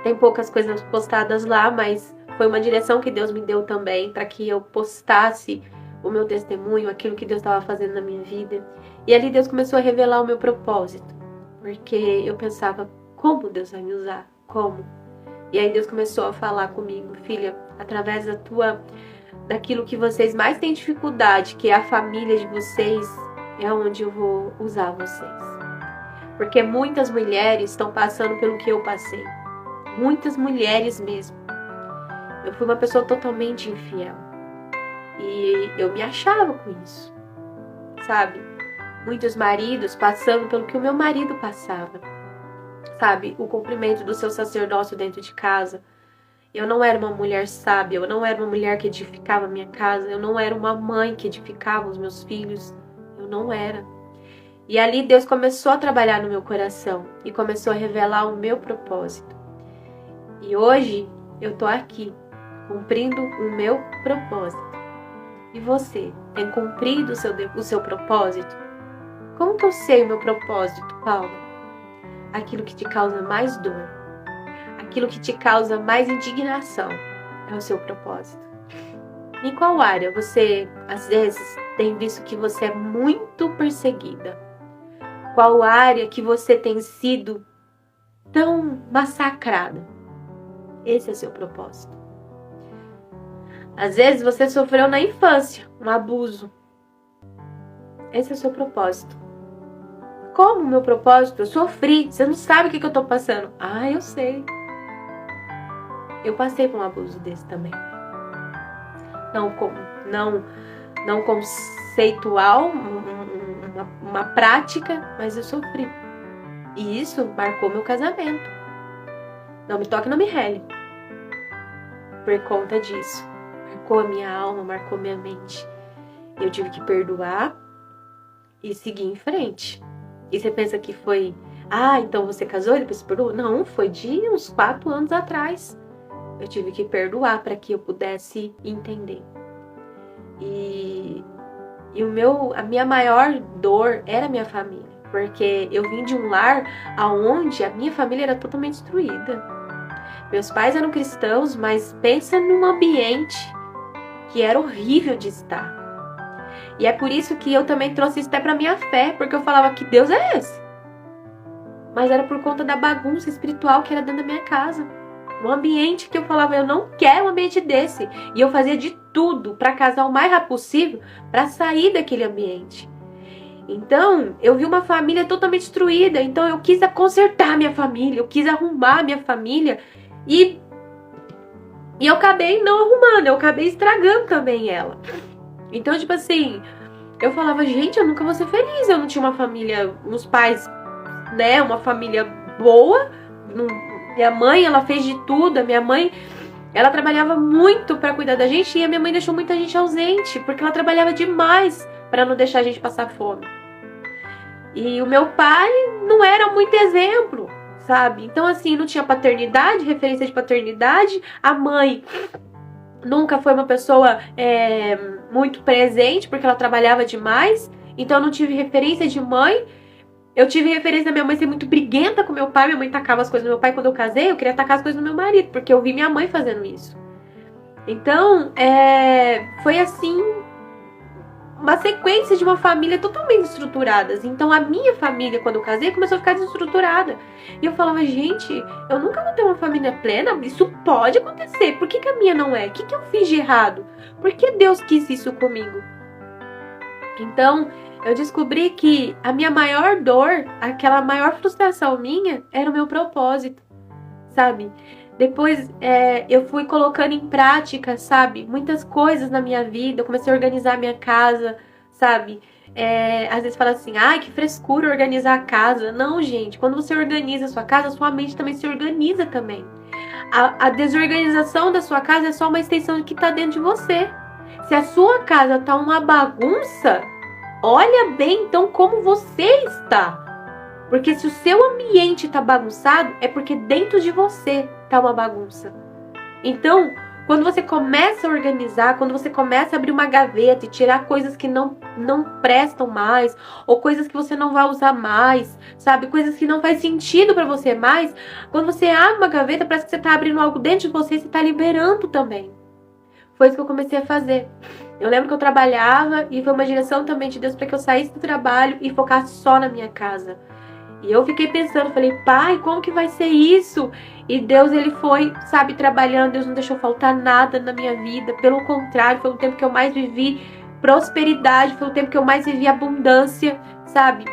Tem poucas coisas postadas lá, mas foi uma direção que Deus me deu também para que eu postasse o meu testemunho, aquilo que Deus estava fazendo na minha vida. E ali Deus começou a revelar o meu propósito, porque eu pensava, como Deus vai me usar? Como? E aí Deus começou a falar comigo, filha, através daquilo que vocês mais têm dificuldade, que é a família de vocês, é onde eu vou usar vocês. Porque muitas mulheres estão passando pelo que eu passei. Muitas mulheres mesmo. Eu fui uma pessoa totalmente infiel. E eu me achava com isso, sabe? Muitos maridos passando pelo que o meu marido passava, sabe? O cumprimento do seu sacerdócio dentro de casa. Eu não era uma mulher sábia, eu não era uma mulher que edificava a minha casa, eu não era uma mãe que edificava os meus filhos, eu não era. E ali Deus começou a trabalhar no meu coração e começou a revelar o meu propósito. E hoje eu tô aqui, cumprindo o meu propósito. E você, tem cumprido o seu propósito? Como que eu sei o meu propósito, Paula? Aquilo que te causa mais dor, aquilo que te causa mais indignação, é o seu propósito. Em qual área você, às vezes, tem visto que você é muito perseguida? Qual área que você tem sido tão massacrada? Esse é o seu propósito. Às vezes você sofreu na infância um abuso. Esse é o seu propósito. Como o meu propósito? Eu sofri. Você não sabe o que eu tô passando. Ah, eu sei. Eu passei por um abuso desse também. Não conceitual, uma prática, mas eu sofri. E isso marcou meu casamento. Não me toque, não me rele. Por conta disso. Marcou a minha alma, marcou minha mente. Eu tive que perdoar e seguir em frente. E você pensa que foi... Ah, então você casou e depois perdoou? Não, foi de uns 4 anos atrás. Eu tive que perdoar para que eu pudesse entender. E a minha maior dor era a minha família. Porque eu vim de um lar onde a minha família era totalmente destruída. Meus pais eram cristãos, mas pensa num ambiente que era horrível de estar. E é por isso que eu também trouxe isso até pra minha fé, porque eu falava que Deus é esse. Mas era por conta da bagunça espiritual que era dentro da minha casa. Um ambiente que eu falava, eu não quero um ambiente desse. E eu fazia de tudo pra casar o mais rápido possível pra sair daquele ambiente. Então, eu vi uma família totalmente destruída. Então, eu quis consertar minha família, eu quis arrumar minha família. E eu acabei não arrumando, eu acabei estragando também ela. Então, tipo assim, eu falava, gente, eu nunca vou ser feliz. Eu não tinha uma família, uns pais, né, uma família boa. Minha mãe, ela fez de tudo. A minha mãe, ela trabalhava muito pra cuidar da gente. E a minha mãe deixou muita gente ausente, porque ela trabalhava demais pra não deixar a gente passar fome. E o meu pai não era muito exemplo, sabe? Então, assim, não tinha paternidade, referência de paternidade. A mãe nunca foi uma pessoa muito presente, porque ela trabalhava demais. Então, eu não tive referência de mãe. Eu tive referência da minha mãe ser muito briguenta com meu pai. Minha mãe tacava as coisas no meu pai. Quando eu casei, eu queria tacar as coisas no meu marido, porque eu vi minha mãe fazendo isso. Então, foi assim, uma sequência de uma família totalmente desestruturada. Então, a minha família, quando eu casei, começou a ficar desestruturada. E eu falava, gente, eu nunca vou ter uma família plena. Isso pode acontecer. Por que a minha não é? O que eu fiz de errado? Por que Deus quis isso comigo? Então, eu descobri que a minha maior dor, aquela maior frustração minha, era o meu propósito, sabe? Depois eu fui colocando em prática, sabe? Muitas coisas na minha vida. Eu comecei a organizar a minha casa, sabe? Às vezes fala assim, ai, que frescura organizar a casa. Não, gente. Quando você organiza a sua casa, sua mente também se organiza também. A desorganização da sua casa é só uma extensão do que está dentro de você. Se a sua casa tá uma bagunça, olha bem então como você está. Porque se o seu ambiente está bagunçado, é porque dentro de você tá uma bagunça. Então, quando você começa a organizar, quando você começa a abrir uma gaveta e tirar coisas que não prestam mais, ou coisas que você não vai usar mais, sabe? Coisas que não faz sentido para você mais, quando você abre uma gaveta, parece que você tá abrindo algo dentro de você e você tá liberando também. Foi isso que eu comecei a fazer. Eu lembro que eu trabalhava e foi uma direção também de Deus para que eu saísse do trabalho e focasse só na minha casa. E eu fiquei pensando, falei, pai, como que vai ser isso? E Deus, ele foi, sabe, trabalhando. Deus não deixou faltar nada na minha vida. Pelo contrário, foi um tempo que eu mais vivi prosperidade. Foi um tempo que eu mais vivi abundância, sabe?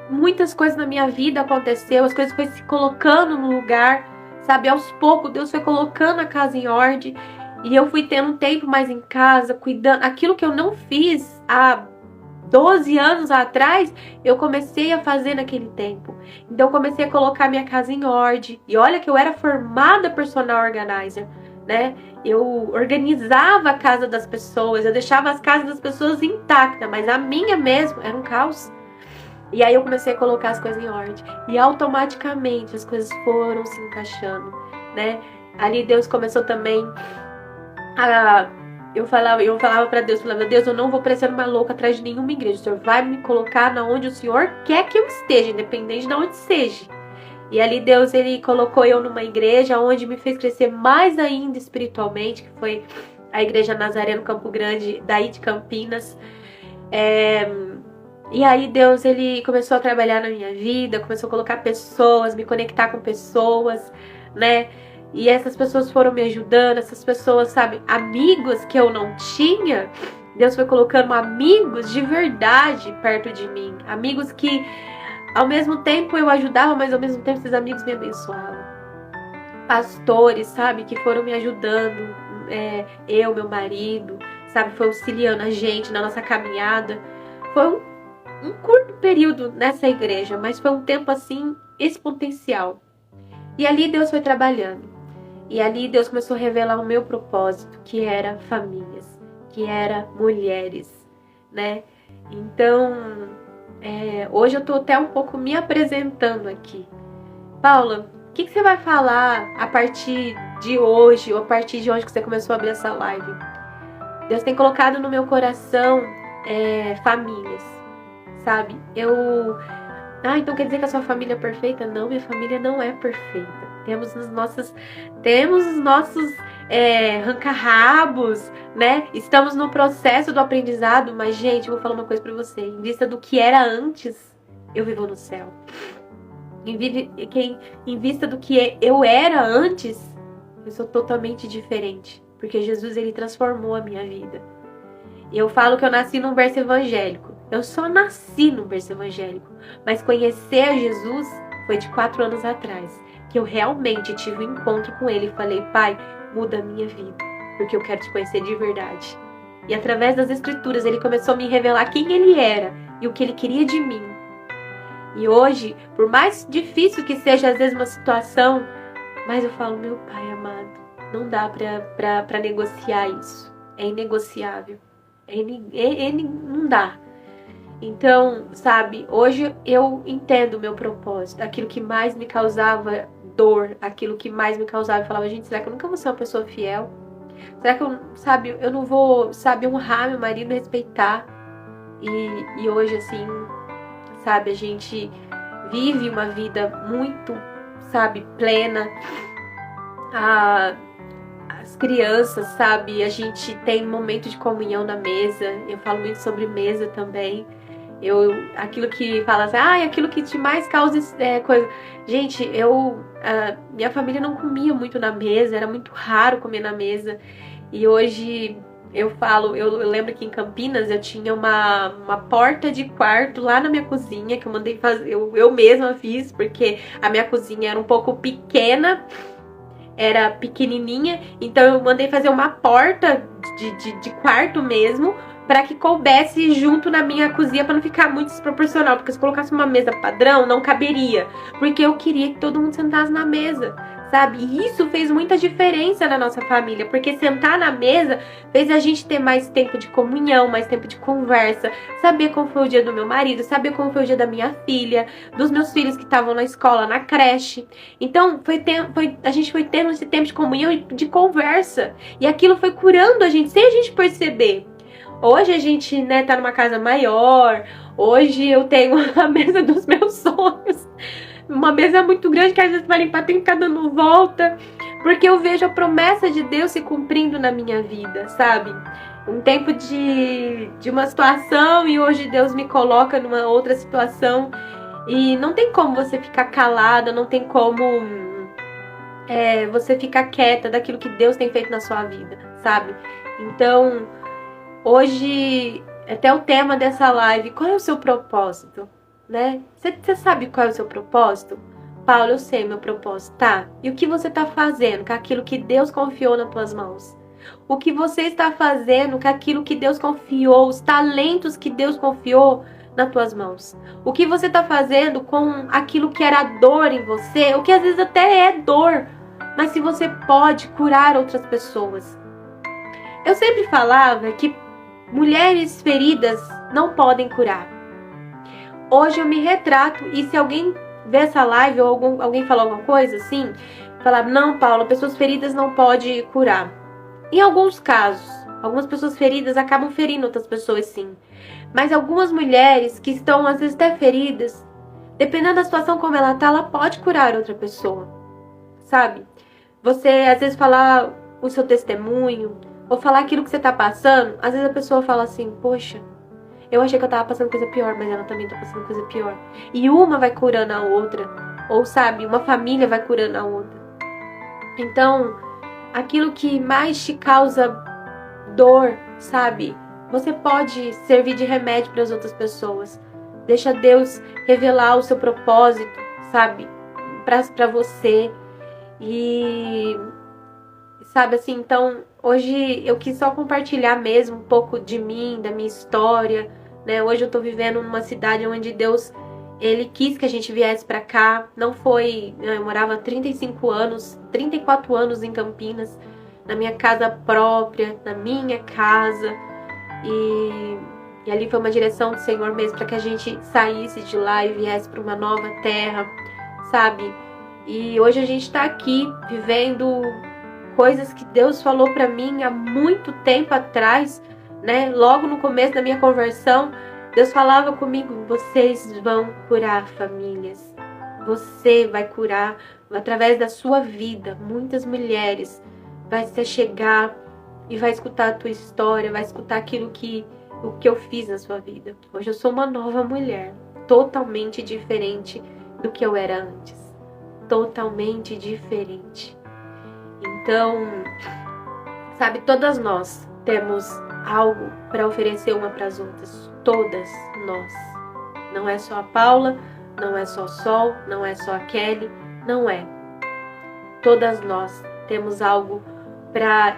Muitas coisas na minha vida aconteceu. As coisas foram se colocando no lugar, sabe? Aos poucos, Deus foi colocando a casa em ordem. E eu fui tendo um tempo mais em casa, cuidando. Aquilo que eu não fiz há 12 anos atrás, eu comecei a fazer naquele tempo. Então, eu comecei a colocar minha casa em ordem. E olha que eu era formada personal organizer, né? Eu organizava a casa das pessoas, eu deixava as casas das pessoas intactas, mas a minha mesmo era um caos. E aí eu comecei a colocar as coisas em ordem. E automaticamente as coisas foram se encaixando, né? Ali Deus começou também a... Eu falava pra Deus, Deus, eu não vou parecer uma louca atrás de nenhuma igreja. O Senhor vai me colocar na onde o Senhor quer que eu esteja, independente de onde seja. E ali Deus, ele colocou eu numa igreja onde me fez crescer mais ainda espiritualmente, que foi a Igreja Nazaré no Campo Grande, daí de Campinas. E aí Deus, ele começou a trabalhar na minha vida, começou a colocar pessoas, me conectar com pessoas, né? E essas pessoas foram me ajudando, essas pessoas, sabe, amigos que eu não tinha, Deus foi colocando amigos de verdade perto de mim. Amigos que, ao mesmo tempo, eu ajudava, mas ao mesmo tempo esses amigos me abençoavam. Pastores, sabe, que foram me ajudando, meu marido, sabe, foi auxiliando a gente na nossa caminhada. Foi um curto período nessa igreja, mas foi um tempo, assim, exponencial. E ali Deus foi trabalhando. E ali Deus começou a revelar o meu propósito, que era famílias, que era mulheres, né? Então, hoje eu tô até um pouco me apresentando aqui. Paula, o que você vai falar a partir de hoje, ou a partir de onde que você começou a abrir essa live? Deus tem colocado no meu coração famílias, sabe? Então quer dizer que a sua família é perfeita? Não, minha família não é perfeita. Temos os nossos arranca-rabos, né? Estamos no processo do aprendizado, mas, gente, eu vou falar uma coisa pra você. Em vista do que era antes, eu vivo no céu. Em vista do que eu era antes, eu sou totalmente diferente. Porque Jesus, ele transformou a minha vida. E eu falo que eu nasci num berço evangélico. Eu só nasci num berço evangélico. Mas conhecer a Jesus foi de 4 anos atrás. Que eu realmente tive um encontro com ele e falei, Pai, muda a minha vida. Porque eu quero te conhecer de verdade. E através das escrituras, ele começou a me revelar quem ele era e o que ele queria de mim. E hoje, por mais difícil que seja às vezes uma situação, mas eu falo, meu Pai amado, não dá pra negociar isso. É inegociável. Não dá. Então, sabe, hoje eu entendo o meu propósito. Aquilo que mais me causava dor, aquilo que mais me causava, eu falava, gente, será que eu nunca vou ser uma pessoa fiel? Será que eu não vou, honrar meu marido, respeitar? E hoje, assim, sabe, a gente vive uma vida muito, plena. As crianças, sabe, a gente tem momento de comunhão na mesa. Eu falo muito sobre mesa também. Aquilo que fala assim, aquilo que te mais causa coisa. Gente, minha família não comia muito na mesa, era muito raro comer na mesa. E hoje eu lembro que em Campinas eu tinha uma porta de quarto lá na minha cozinha, que eu mandei fazer, eu mesma fiz, porque a minha cozinha era um pouco pequena, era pequenininha, então eu mandei fazer uma porta de quarto mesmo, para que coubesse junto na minha cozinha, para não ficar muito desproporcional, porque se colocasse uma mesa padrão, não caberia, porque eu queria que todo mundo sentasse na mesa, sabe? E isso fez muita diferença na nossa família, porque sentar na mesa fez a gente ter mais tempo de comunhão, mais tempo de conversa, saber como foi o dia do meu marido, saber como foi o dia da minha filha, dos meus filhos que estavam na escola, na creche. Então, a gente foi tendo esse tempo de comunhão e de conversa, e aquilo foi curando a gente, sem a gente perceber. Hoje a gente, né, tá numa casa maior. Hoje eu tenho a mesa dos meus sonhos. Uma mesa muito grande que às vezes vai limpar, tem que ficar dando volta. Porque eu vejo a promessa de Deus se cumprindo na minha vida, sabe? Um tempo de uma situação e hoje Deus me coloca numa outra situação. E não tem como você ficar calada, não tem como você ficar quieta daquilo que Deus tem feito na sua vida, sabe? Então, hoje, até o tema dessa live, qual é o seu propósito, né? Você sabe qual é o seu propósito? Paulo, eu sei meu propósito, tá? E o que você está fazendo com aquilo que Deus confiou nas tuas mãos? O que você está fazendo com aquilo que Deus confiou, os talentos que Deus confiou nas tuas mãos? O que você está fazendo com aquilo que era dor em você, o que às vezes até é dor, mas se você pode curar outras pessoas? Eu sempre falava que mulheres feridas não podem curar. Hoje eu me retrato e se alguém vê essa live ou alguém falar alguma coisa assim, falar, não, Paula, pessoas feridas não podem curar. Em alguns casos, algumas pessoas feridas acabam ferindo outras pessoas sim. Mas algumas mulheres que estão às vezes até feridas, dependendo da situação como ela tá, ela pode curar outra pessoa. Sabe? Você às vezes falar o seu testemunho, ou falar aquilo que você tá passando, às vezes a pessoa fala assim, poxa, eu achei que eu tava passando coisa pior, mas ela também tá passando coisa pior. E uma vai curando a outra, ou sabe, uma família vai curando a outra. Então, aquilo que mais te causa dor, sabe, você pode servir de remédio para as outras pessoas. Deixa Deus revelar o seu propósito, sabe, pra você. E sabe assim, então hoje eu quis só compartilhar mesmo um pouco de mim, da minha história, né? Hoje eu tô vivendo numa cidade onde Deus, Ele quis que a gente viesse pra cá. Não foi, eu morava 34 anos em Campinas, na minha casa própria, na minha casa. E ali foi uma direção do Senhor mesmo para que a gente saísse de lá e viesse para uma nova terra, sabe? E hoje a gente tá aqui vivendo coisas que Deus falou para mim há muito tempo atrás, né? Logo no começo da minha conversão, Deus falava comigo, vocês vão curar famílias. Você vai curar através da sua vida muitas mulheres, vai se chegar e vai escutar a tua história, vai escutar o que eu fiz na sua vida. Hoje eu sou uma nova mulher, totalmente diferente do que eu era antes. Totalmente diferente. Então, sabe, todas nós temos algo para oferecer uma para as outras. Todas nós. Não é só a Paula, não é só o Sol, não é só a Kelly, não é. Todas nós temos algo para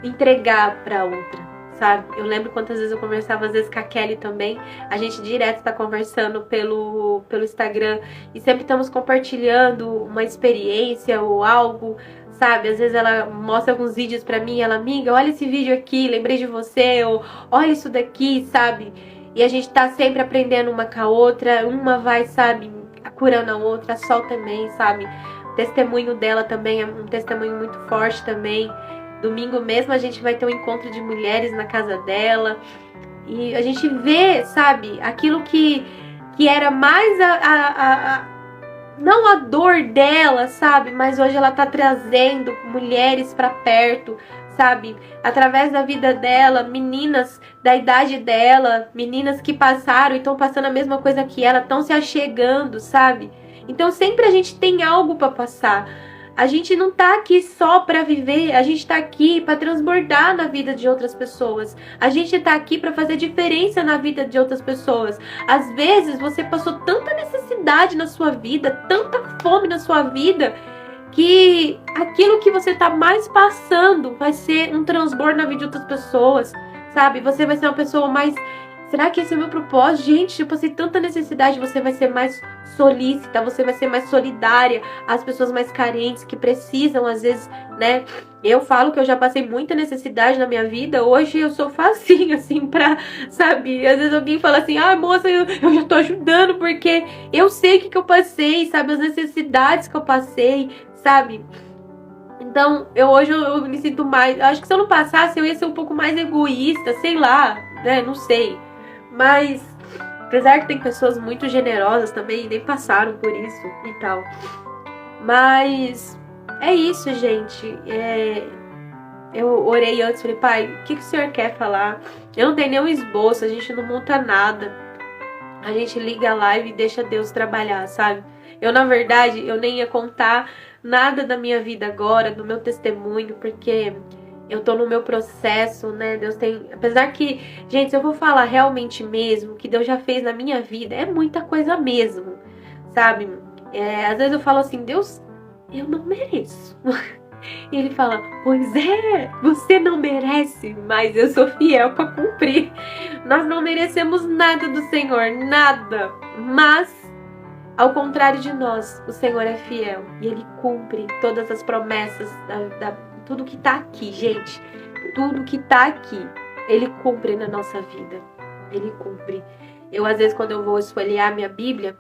entregar para outra, sabe? Eu lembro quantas vezes eu conversava, às vezes com a Kelly também. A gente direto está conversando pelo Instagram e sempre estamos compartilhando uma experiência ou algo, sabe? Às vezes ela mostra alguns vídeos pra mim, ela, amiga, olha esse vídeo aqui, lembrei de você, ou olha isso daqui, sabe? E a gente tá sempre aprendendo uma com a outra, uma vai, sabe, curando a outra, a Sol também, sabe? O testemunho dela também é um testemunho muito forte também. Domingo mesmo a gente vai ter um encontro de mulheres na casa dela. E a gente vê, sabe, aquilo que era mais não a dor dela, sabe? Mas hoje ela tá trazendo mulheres pra perto, sabe? Através da vida dela, meninas da idade dela, meninas que passaram e estão passando a mesma coisa que ela, estão se achegando, sabe? Então sempre a gente tem algo pra passar. A gente não tá aqui só pra viver, a gente tá aqui pra transbordar na vida de outras pessoas. A gente tá aqui pra fazer diferença na vida de outras pessoas. Às vezes você passou tanta necessidade na sua vida, tanta fome na sua vida, que aquilo que você tá mais passando vai ser um transbordo na vida de outras pessoas, sabe? Você vai ser uma pessoa mais... Será que esse é o meu propósito? Gente, eu passei tanta necessidade. Você vai ser mais solícita, você vai ser mais solidária às pessoas mais carentes, que precisam, às vezes, né? Eu falo que eu já passei muita necessidade na minha vida. Hoje eu sou facinho, assim, pra, sabe? Às vezes alguém fala assim, ah, moça, eu já tô ajudando, porque eu sei o que eu passei, sabe? As necessidades que eu passei, sabe? Então, hoje eu me sinto mais... Acho que se eu não passasse, eu ia ser um pouco mais egoísta, sei lá, né? Não sei. Mas, apesar que tem pessoas muito generosas também, e nem passaram por isso e tal. Mas, é isso, gente. Eu orei antes, falei, pai, o que o senhor quer falar? Eu não tenho nenhum esboço, a gente não monta nada. A gente liga a live e deixa Deus trabalhar, sabe? Eu, na verdade, eu nem ia contar nada da minha vida agora, do meu testemunho, porque... eu tô no meu processo, né? Deus tem... Apesar que, gente, se eu vou falar realmente mesmo, o que Deus já fez na minha vida, é muita coisa mesmo, sabe? Às vezes eu falo assim, Deus, eu não mereço. E Ele fala, pois é, você não merece, mas eu sou fiel pra cumprir. Nós não merecemos nada do Senhor, nada. Mas, ao contrário de nós, o Senhor é fiel. E Ele cumpre todas as promessas tudo que tá aqui, gente, tudo que tá aqui, Ele cumpre na nossa vida. Ele cumpre. Eu, às vezes, quando eu vou esfolhear minha Bíblia,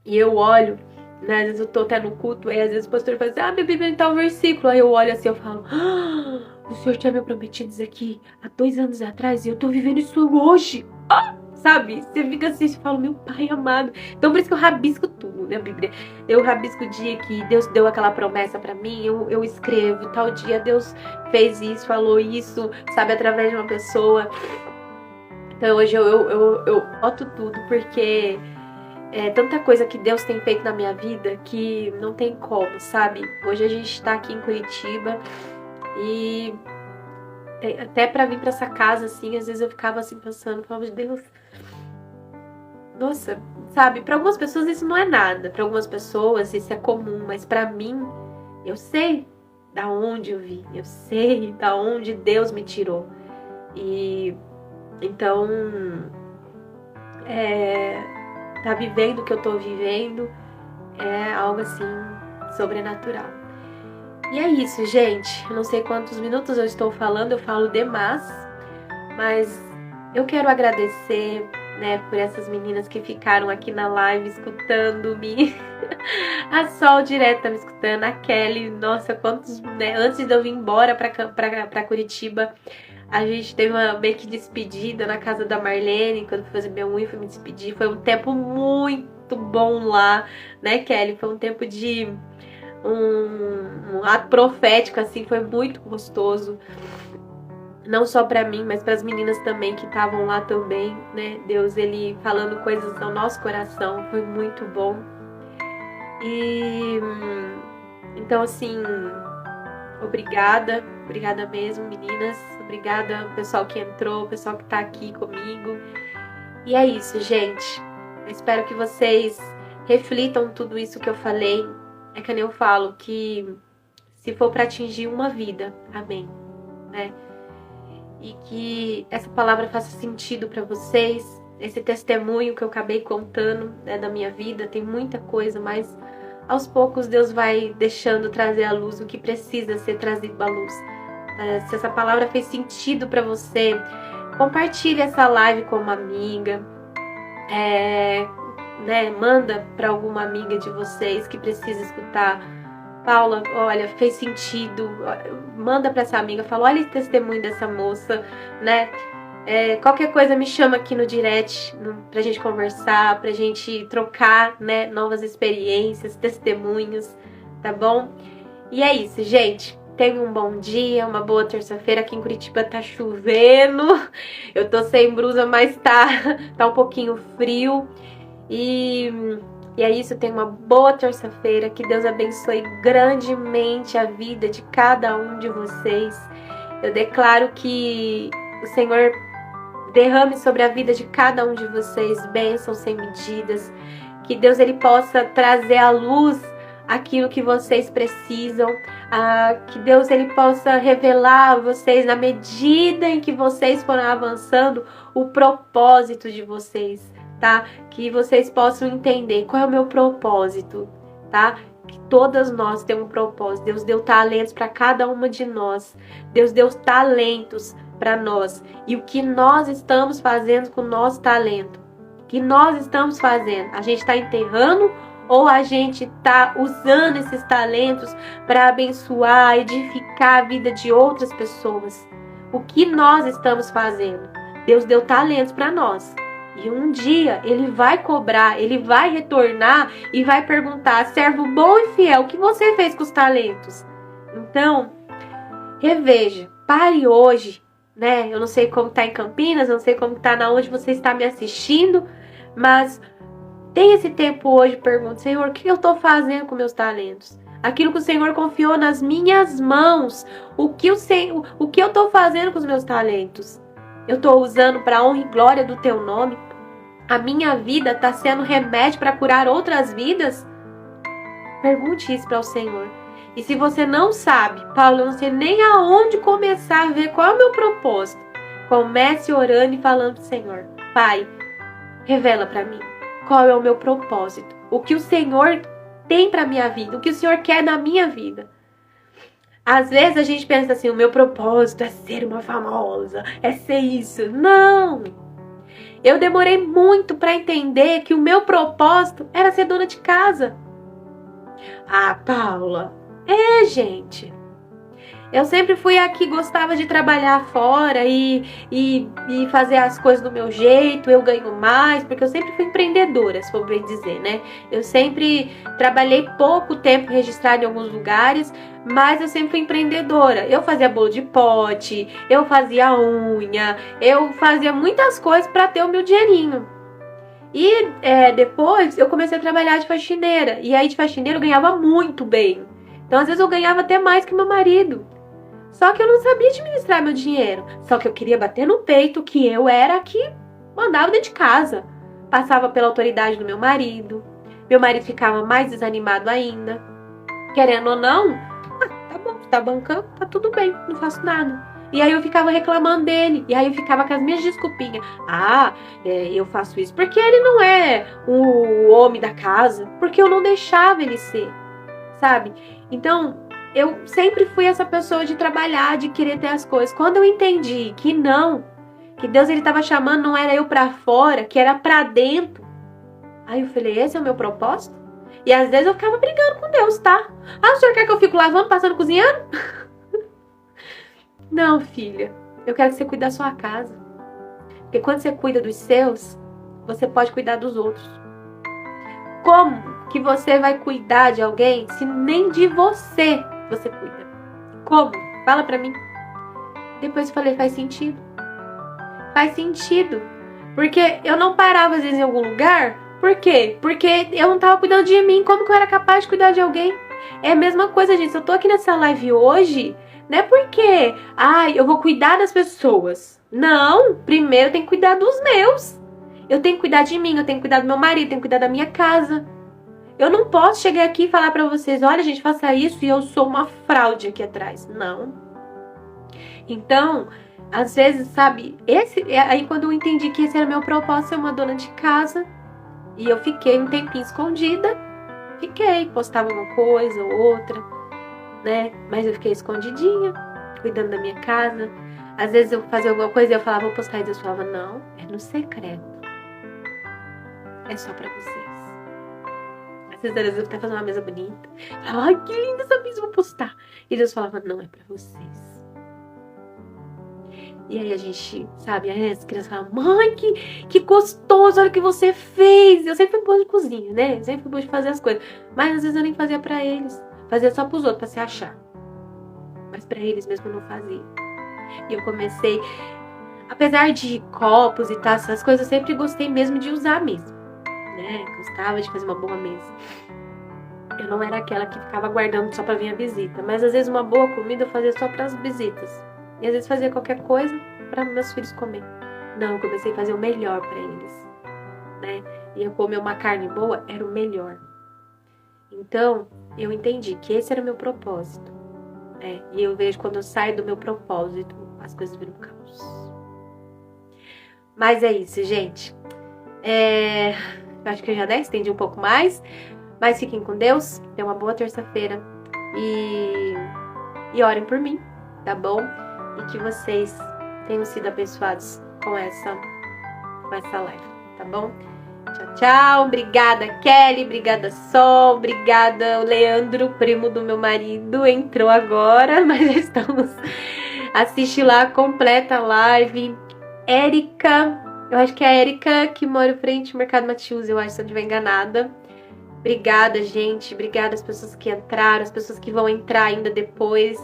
e eu olho, né, às vezes eu tô até no culto, e às vezes o pastor fala assim, minha Bíblia tá um versículo, aí eu olho assim, eu falo, o Senhor tinha me prometido isso aqui há 2 anos atrás, e eu tô vivendo isso hoje. Sabe? Você fica assim, você fala, meu pai amado. Então por isso que eu rabisco tudo na Bíblia. Eu rabisco o dia que Deus deu aquela promessa pra mim, eu escrevo, tal dia Deus fez isso, falou isso, sabe, através de uma pessoa. Então hoje eu boto tudo, porque é tanta coisa que Deus tem feito na minha vida que não tem como, sabe? Hoje a gente tá aqui em Curitiba e até pra vir pra essa casa, assim, às vezes eu ficava assim pensando, falava, Deus... Nossa, sabe, para algumas pessoas isso não é nada, para algumas pessoas isso é comum, mas para mim, eu sei da onde eu vim, eu sei da onde Deus me tirou. E então, tá vivendo o que eu tô vivendo é algo assim sobrenatural. E é isso, gente. Eu não sei quantos minutos eu estou falando, eu falo demais, mas eu quero agradecer, né, por essas meninas que ficaram aqui na live escutando-me. A Sol direto tá me escutando, a Kelly, nossa, quantos, né, antes de eu vir embora pra Curitiba, a gente teve uma meio que despedida na casa da Marlene, quando eu fui fazer minha unha, fui me despedir, foi um tempo muito bom lá, né, Kelly, foi um tempo de um ato profético, assim, foi muito gostoso. Não só para mim, mas para as meninas também que estavam lá também, né? Deus, ele falando coisas ao nosso coração, foi muito bom. E então, assim, obrigada mesmo, meninas. Obrigada ao pessoal que entrou, o pessoal que tá aqui comigo. E é isso, gente. Eu espero que vocês reflitam tudo isso que eu falei. É que nem eu falo, que se for para atingir uma vida, amém, né? E que essa palavra faça sentido para vocês. Esse testemunho que eu acabei contando, né, da minha vida, tem muita coisa, mas aos poucos Deus vai deixando trazer à luz o que precisa ser trazido à luz. Se essa palavra fez sentido para você, compartilhe essa live com uma amiga, né, manda para alguma amiga de vocês que precisa escutar. Paula, olha, fez sentido, manda para essa amiga, fala, olha esse testemunho dessa moça, né? Qualquer coisa me chama aqui no direct pra gente conversar, pra gente trocar, né, novas experiências, testemunhos, tá bom? E é isso, gente. Tenha um bom dia, uma boa terça-feira. Aqui em Curitiba tá chovendo, eu tô sem blusa, mas tá um pouquinho frio. E é isso, tenha uma boa terça-feira, que Deus abençoe grandemente a vida de cada um de vocês. Eu declaro que o Senhor derrame sobre a vida de cada um de vocês bênçãos sem medidas, que Deus ele possa trazer à luz aquilo que vocês precisam, que Deus ele possa revelar a vocês, na medida em que vocês foram avançando, o propósito de vocês, tá? Que vocês possam entender qual é o meu propósito, tá? Que todas nós temos um propósito. Deus deu talentos para cada uma de nós. Deus deu talentos para nós. E o que nós estamos fazendo com o nosso talento? O que nós estamos fazendo? A gente está enterrando ou a gente está usando esses talentos para abençoar, edificar a vida de outras pessoas? O que nós estamos fazendo? Deus deu talentos para nós. E um dia ele vai cobrar, ele vai retornar e vai perguntar, servo bom e fiel, o que você fez com os talentos? Então, reveja, pare hoje, né? Eu não sei como tá em Campinas, eu não sei como tá na onde você está me assistindo, mas tem esse tempo hoje, pergunta, Senhor, o que eu estou fazendo com meus talentos? Aquilo que o Senhor confiou nas minhas mãos, o que eu estou fazendo com os meus talentos? Eu estou usando para a honra e glória do teu nome? A minha vida está sendo remédio para curar outras vidas? Pergunte isso para o Senhor. E se você não sabe, Paulo, eu não sei nem aonde começar a ver qual é o meu propósito, comece orando e falando para o Senhor, Pai, revela para mim qual é o meu propósito, o que o Senhor tem para minha vida, o que o Senhor quer na minha vida. Às vezes a gente pensa assim, o meu propósito é ser uma famosa, é ser isso. Não! Eu demorei muito para entender que o meu propósito era ser dona de casa. Ah, Paula, gente. Eu sempre fui a que gostava de trabalhar fora e fazer as coisas do meu jeito, eu ganho mais, porque eu sempre fui empreendedora, se for bem dizer, né? Eu sempre trabalhei pouco tempo registrada em alguns lugares, mas eu sempre fui empreendedora. Eu fazia bolo de pote, eu fazia unha, eu fazia muitas coisas para ter o meu dinheirinho. E depois eu comecei a trabalhar de faxineira, e aí de faxineira eu ganhava muito bem. Então às vezes eu ganhava até mais que meu marido. Só que eu não sabia administrar meu dinheiro. Só que eu queria bater no peito que eu era a que mandava dentro de casa. Passava pela autoridade do meu marido. Meu marido ficava mais desanimado ainda. Querendo ou não, tá bom, tá bancando, tá tudo bem, não faço nada. E aí eu ficava reclamando dele. E aí eu ficava com as minhas desculpinhas. Eu faço isso porque ele não é o homem da casa. Porque eu não deixava ele ser, sabe? Então, eu sempre fui essa pessoa de trabalhar, de querer ter as coisas. Quando eu entendi que não, que Deus ele estava chamando, não era eu para fora, que era para dentro. Aí eu falei, esse é o meu propósito? E às vezes eu ficava brigando com Deus, tá? O senhor quer que eu fique lavando, passando, cozinhando? Não, filha. Eu quero que você cuide da sua casa. Porque quando você cuida dos seus, você pode cuidar dos outros. Como que você vai cuidar de alguém se nem de você cuida? Como? Fala pra mim. Depois eu falei, faz sentido. Faz sentido. Porque eu não parava às vezes em algum lugar. Por quê? Porque eu não tava cuidando de mim. Como que eu era capaz de cuidar de alguém? É a mesma coisa, gente. Se eu tô aqui nessa live hoje, não é porque, eu vou cuidar das pessoas. Não, primeiro eu tenho que cuidar dos meus. Eu tenho que cuidar de mim, eu tenho que cuidar do meu marido, eu tenho que cuidar da minha casa. Eu não posso chegar aqui e falar pra vocês, olha, gente, faça isso e eu sou uma fraude aqui atrás. Não. Então, às vezes, sabe, aí quando eu entendi que esse era meu propósito, ser uma dona de casa, e eu fiquei um tempinho escondida, postava uma coisa ou outra, né? Mas eu fiquei escondidinha, cuidando da minha casa. Às vezes eu fazia alguma coisa e eu falava, vou postar, e Deus falava, não, é no secreto. É só pra vocês. Às vezes eu até fazer uma mesa bonita. Ai, que linda essa mesa, vou postar. E Deus falava, não, é pra vocês. E aí a gente, sabe, aí as crianças falavam, mãe, que gostoso, olha o que você fez. Eu sempre fui boa de cozinha, né? Eu sempre fui boa de fazer as coisas. Mas às vezes eu nem fazia pra eles. Fazia só pros outros, pra se achar. Mas pra eles mesmo eu não fazia. E eu comecei, apesar de copos e taças, essas coisas, eu sempre gostei mesmo de usar mesmo. Né? Gostava de fazer uma boa mesa. Eu não era aquela que ficava guardando só pra vir a visita. Mas às vezes uma boa comida eu fazia só pras visitas. E às vezes fazia qualquer coisa para meus filhos comer. Não, eu comecei a fazer o melhor para eles, né? E eu comer uma carne boa era o melhor. Então, eu entendi que esse era o meu propósito, né? E eu vejo quando eu saio do meu propósito, as coisas viram caos. Mas é isso, gente. Eu acho que eu já estendi um pouco mais. Mas fiquem com Deus. Tenham uma boa terça-feira. E orem por mim, tá bom? E que vocês tenham sido abençoados com essa live, tá bom? Tchau, tchau. Obrigada, Kelly. Obrigada, Sol. Obrigada, o Leandro, primo do meu marido. Entrou agora, mas já estamos... Assiste lá, completa a live. Érica. Eu acho que é a Érica que mora em frente ao Mercado Matius, eu acho, se eu não estiver enganada. Obrigada, gente. Obrigada às pessoas que entraram, às pessoas que vão entrar ainda depois.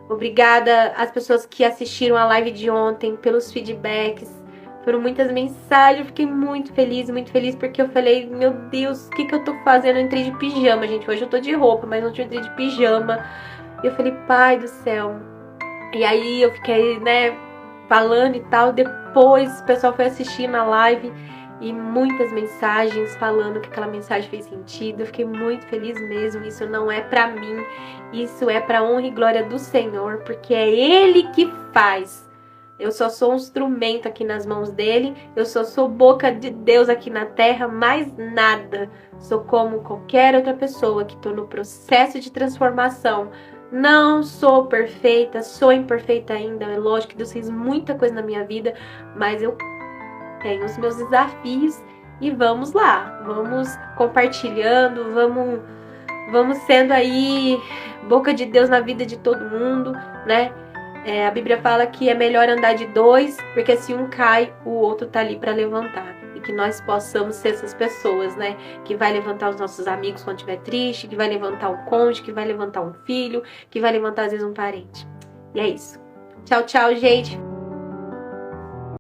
Obrigada às pessoas que assistiram a live de ontem, pelos feedbacks. Foram muitas mensagens, eu fiquei muito feliz porque eu falei, meu Deus, o que eu tô fazendo? Eu entrei de pijama, gente. Hoje eu tô de roupa, mas ontem eu entrei de pijama. E eu falei, pai do céu. E aí eu fiquei, né, falando e tal. Depois o pessoal foi assistir na live e muitas mensagens falando que aquela mensagem fez sentido. Eu fiquei muito feliz mesmo. Isso não é pra mim, isso é pra honra e glória do Senhor, porque é Ele que faz. Eu só sou um instrumento aqui nas mãos dele, eu só sou boca de Deus aqui na terra, mais nada. Sou como qualquer outra pessoa que estou no processo de transformação. Não sou perfeita, sou imperfeita ainda. É lógico que Deus fez muita coisa na minha vida, mas eu tenho os meus desafios e vamos lá. Vamos compartilhando, vamos sendo aí boca de Deus na vida de todo mundo, né? A Bíblia fala que é melhor andar de dois, porque se um cai, o outro tá ali para levantar. E que nós possamos ser essas pessoas, né? Que vai levantar os nossos amigos quando estiver triste, que vai levantar um cônjuge, que vai levantar um filho, que vai levantar às vezes um parente. E é isso. Tchau, tchau, gente!